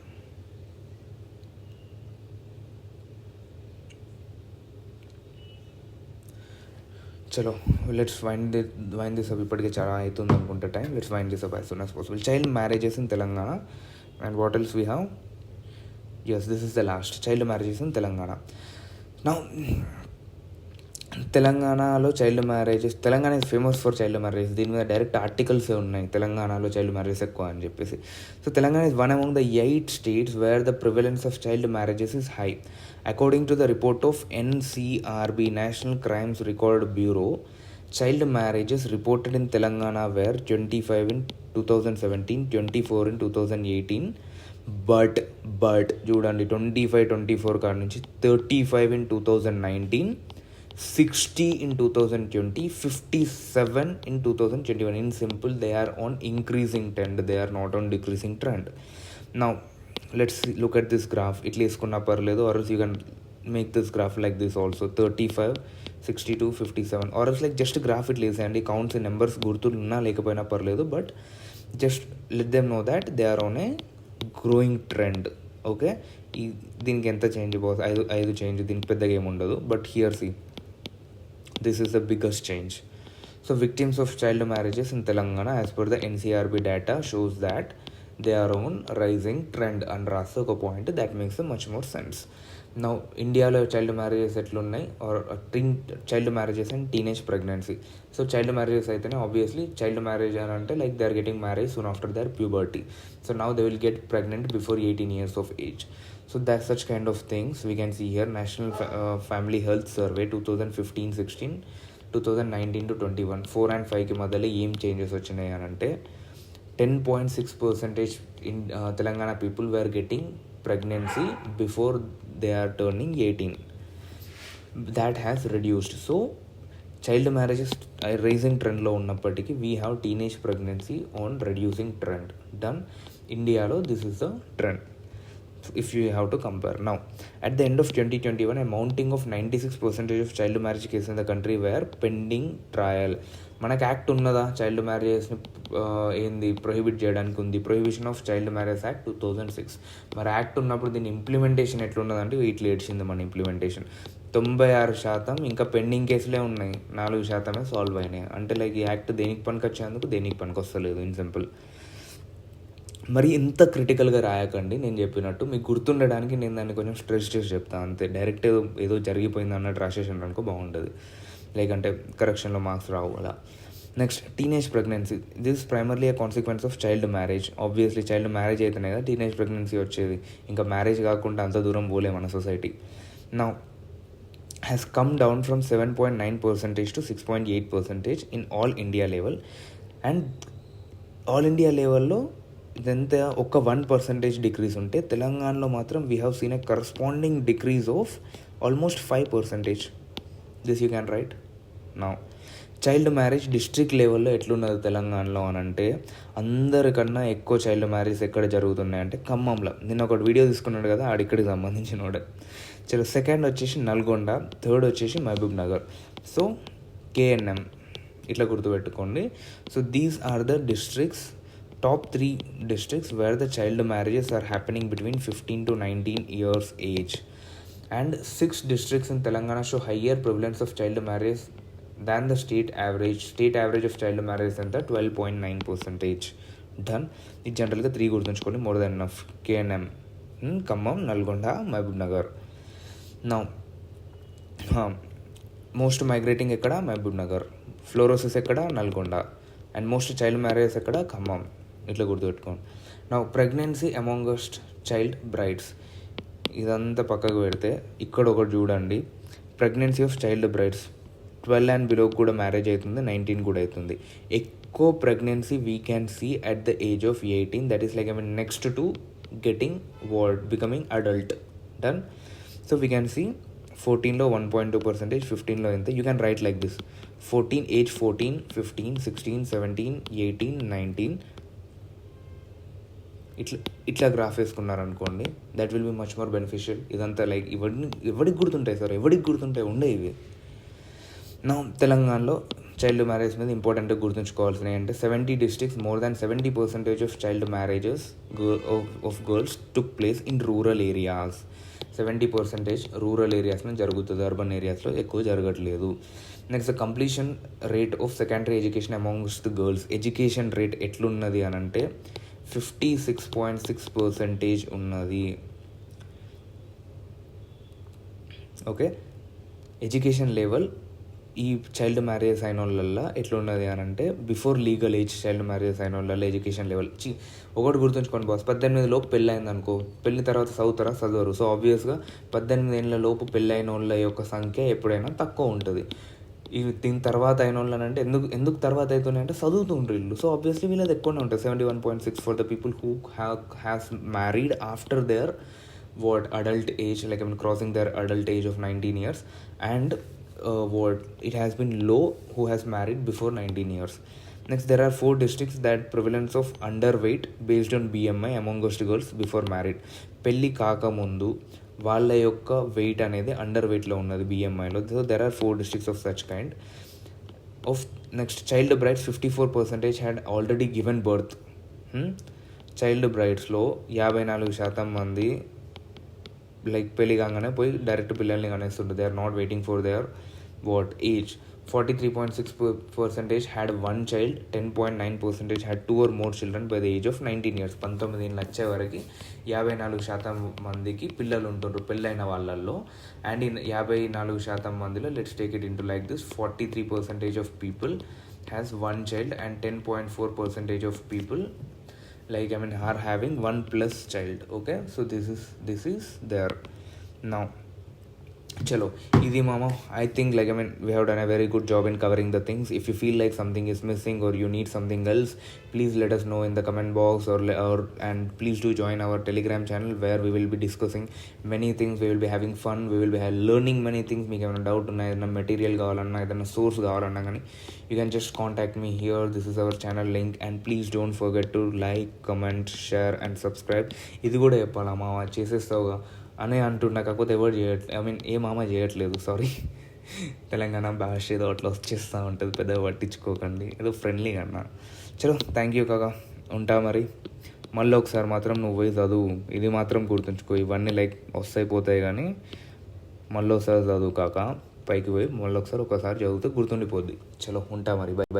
చలో లెట్స్ వైండ్ దిస్ అప్. ఇప్పటికే చాలా అవుతుంది అనుకుంటే time. Let's wind this up as soon as possible. Child marriages in Telangana and what else we have. Yes, this is the last. Child marriages in Telangana. Now తెలంగాణలో Telangana is famous for child marriages. దీని మీద direct ఆర్టికల్సే ఉన్నాయి, తెలంగాణలో child marriages ఎక్కువ అని చెప్పేసి. So Telangana is one among the 8 states wear the prevalence of child marriages is high. According to the report of NCRB, National Crimes Record Bureau, child marriages reported in Telangana were 25 in 2017, 24 in 2018, but చూడండి 24 కాడ నుంచి 35 in 2019, 60 in 2020, 57 in 2021. In simple, they are on increasing trend, they are not on decreasing trend. Now let's look at this graph. ఇట్లా వేసుకున్నా పర్లేదు, or else you can make this graph like this also, 35, 62, 57, or else like just graph ఇట్లా వేసేయండి. Counts numbers గుర్తున్నా లేకపోయినా పర్లేదు, but just let them know that they are on a growing trend. Okay, దీనికి ఎంత చేంజ్ పోతుంది? ఐదు change, దీనికి పెద్దగా ఏమి ఉండదు. But here see, this is the biggest change. So victims of child marriages in Telangana as per the NCRB data shows that they are on rising trend and rasa oka point that makes much more sense. Now ఇండియాలో child marriages ఎట్లున్నాయి, or child marriages and teenage pregnancy. So child marriages అయితేనే obviously child marriage అని అంటే like they are getting marriage soon after their puberty. So now they will get pregnant before 18 years of age. So that's such kind of things we can see here. National Family Health Survey 2015-16, 2019 to 21, 4 and 5కి మధ్యలో ఏం changes వచ్చినాయి అని అంటే 10.6% in Telangana people were getting pregnancy before they are turning 18. That has reduced. So child marriages rising trend లో ఉన్నప్పటికీ we have teenage pregnancy on reducing trend. Done. Indiaలో this is the trend if you have to compare. Now at the end of 2021, a mounting of 96% of child marriage cases in the country were pending trial. మనకు act ఉన్నదా child మ్యారేజెస్ని ఏంది prohibit చేయడానికి? ఉంది, prohibition of child marriage act 2006. మరి act ఉన్నప్పుడు దీని implementation ఎట్లున్నదంటే ఇట్లా ఏడ్చింది మన ఇంప్లిమెంటేషన్. 96% ఇంకా పెండింగ్ కేసులే ఉన్నాయి, 4% సాల్వ్ అయినాయి. అంటే లైక్ ఈ యాక్ట్ దేనికి పనికి వచ్చేందుకు దేనికి పనికి వస్తలేదు, ఇన్ సింపుల్. మరి ఇంత క్రిటికల్గా రాయకండి, నేను చెప్పినట్టు మీకు గుర్తుండడానికి నేను దాన్ని కొంచెం స్ట్రెస్ చేసి చెప్తాను అంతే. డైరెక్ట్ ఏదో జరిగిపోయింది అన్నట్టు రాసేసాను అనుకో బాగుంటుంది, లేకంటే కరెక్షన్లో మార్క్స్ రావు అలా. Next, teenage pregnancy. This primarily A consequence of child marriage. Obviously child marriage అయితేనే కదా టీనేజ్ ప్రెగ్నెన్సీ వచ్చేది. ఇంకా మ్యారేజ్ కాకుండా అంత దూరం పోలే మన society. Now has come down from 7.9% to 6.8% in all India level. And all India లెవెల్లో ఇదంతా ఒక 1% డిక్రీజ్ ఉంటే తెలంగాణలో మాత్రం we have seen a corresponding decrease of almost 5%. This you can right. Now child marriage district లెవెల్లో ఎట్లున్నది తెలంగాణలో అని అంటే అందరికన్నా ఎక్కువ చైల్డ్ మ్యారేజ్ ఎక్కడ జరుగుతున్నాయంటే ఖమ్మంలో. నిన్న ఒకటి వీడియో తీసుకున్నాడు కదా ఆడిక్కడికి సంబంధించిన వాడు. చలో, సెకండ్ వచ్చేసి నల్గొండ, థర్డ్ వచ్చేసి మహబూబ్ నగర్. సో KNM ఇట్లా గుర్తుపెట్టుకోండి. So these are the districts, top 3 districts where the child marriages are happening between 15 to 19 years age. And 6 districts in Telangana show higher prevalence of child marriage than the state average. State average of child marriage is 12.9%. Done. ఇది జనరల్గా 3 గుర్తుంచుకోండి, more than enough. KNM, Khammam, Nalgonda, Mahbubnagar. Now most migrating ఎక్కడ? Mahbubnagar. Fluorosis ఎక్కడ? Nalgonda. And most child marriages ఎక్కడ? ఖమ్మం. ఇట్లా గుర్తుపెట్టుకోండి. నా pregnancy అమాంగస్ట్ child brides, ఇదంతా పక్కకు పెడితే ఇక్కడ ఒకటి చూడండి. Pregnancy of child brides 12 and below కూడా మ్యారేజ్ అవుతుంది, 19 కూడా అవుతుంది. ఎక్కువ pregnancy we can see at the age of 18. That is like next to getting becoming adult. Done. So we can see 14లో 1.2%, 15లో ఎంత? You can write like this: 14, age 14, 15, 16, 17, 18, 19. ఇట్లా graph వేసుకున్నారనుకోండి, that will be much more beneficial. ఇదంతా like ఎవరికి గుర్తుంటాయి sir? ఎవరికి గుర్తుంటాయి? ఉండే ఇవి. నా తెలంగాణలో చైల్డ్ మ్యారేజ్ మీద ఇంపార్టెంట్గా గుర్తుంచుకోవాల్సినవి అంటే 70 districts, more than 70% of child marriages of girls took place in rural areas. 70% rural ఏరియాస్లో జరుగుతుంది, అర్బన్ ఏరియాస్లో ఎక్కువ జరగట్లేదు. Next, the completion rate of secondary education amongst girls. Education rate ఎట్లున్నది అని అంటే 56.6% ఉన్నది. ఓకే, ఎడ్యుకేషన్ లెవెల్ ఈ చైల్డ్ మ్యారేజ్ అయిన వాళ్ళల్లో ఎట్లున్నది అని అంటే before legal age child marriage అయిన వాళ్ళల్లో ఎడ్యుకేషన్ లెవెల్ ఒకటి గుర్తుంచుకోండి బాస్, 18 లోపు పెళ్ళి అయింది అనుకో, పెళ్ళి తర్వాత చదవరు. సో ఆబ్వియస్గా 18 ఏళ్ళ లోపు పెళ్ళి అయిన వాళ్ళ యొక్క సంఖ్య ఎప్పుడైనా తక్కువ ఉంటుంది. ఇవి దీని తర్వాత అయిన వాళ్ళని అంటే ఎందుకు తర్వాత అవుతున్నాయి అంటే చదువుతుండ్రు వీళ్ళు. సో ఆబ్వియస్లీ వీళ్ళది ఎక్కువనే ఉంటుంది, 71.6 for the people who has married after their adult age, like I mean crossing their adult age of 19 years, and it has been low who has married before 19 years. Next, there are 4 districts that prevalence of underweight based on BMI amongst girls before married. పెళ్ళి కాకముందు వాళ్ళ యొక్క wait అనేది under వెయిట్లో ఉన్నది BMIలో. So there are 4 districts of such kind. Next, child brides 54% had already given birth. Child బ్రైడ్స్లో 54% మంది లైక్ పెళ్ళి కాగానే పోయి డైరెక్ట్ పిల్లల్ని కనేస్తుంటారు. They are not waiting for their age. 43.6% had 1 child, 10.9% had 2 or more children by the age of 19 years. 19 ఏళ్ళు వచ్చే వరకు 54% మందికి పిల్లలు ఉంటుండ్రు పెళ్ళైన వాళ్ళల్లో. అండ్ ఈ 54% మందిలో let's take it into like this, 43% of people has 1 child and 10.4% of people are having 1+ child. Okay, so this is there. Now chalo, idi mama, I think we have done a very good job in covering the things. If you feel like something is missing or you need something else, please let us know in the comment box, or and please do join our Telegram channel where we will be discussing many things. We will be having fun, we will be learning many things. Meeku emana doubt unna, edana material kavalana, edana source kavalana gani, you can just contact me here. This is our channel link, and please don't forget to like, comment, share and subscribe. ఇది కూడా చెప్పాలా మామ, చేసేస్తావుగా అనే అంటున్నా, కాకపోతే ఎవరు ఏ మామ చేయట్లేదు, సారీ. తెలంగాణ భాష ఏదో అట్లా వచ్చేస్తూ ఉంటుంది, పెద్దగా పట్టించుకోకండి, ఏదో ఫ్రెండ్లీగా అన్న. చలో, థ్యాంక్ యూ కాకా, ఉంటా మరి. మళ్ళీ ఒకసారి మాత్రం నువ్వు పోయి చదువు, ఇది మాత్రం గుర్తుంచుకో. ఇవన్నీ వస్తాయి పోతాయి కానీ మళ్ళీ ఒకసారి చదువు కాక, పైకి పోయి మళ్ళీ ఒకసారి చదివితే గుర్తుండిపోద్ది. చలో, ఉంటా మరి, బై బై.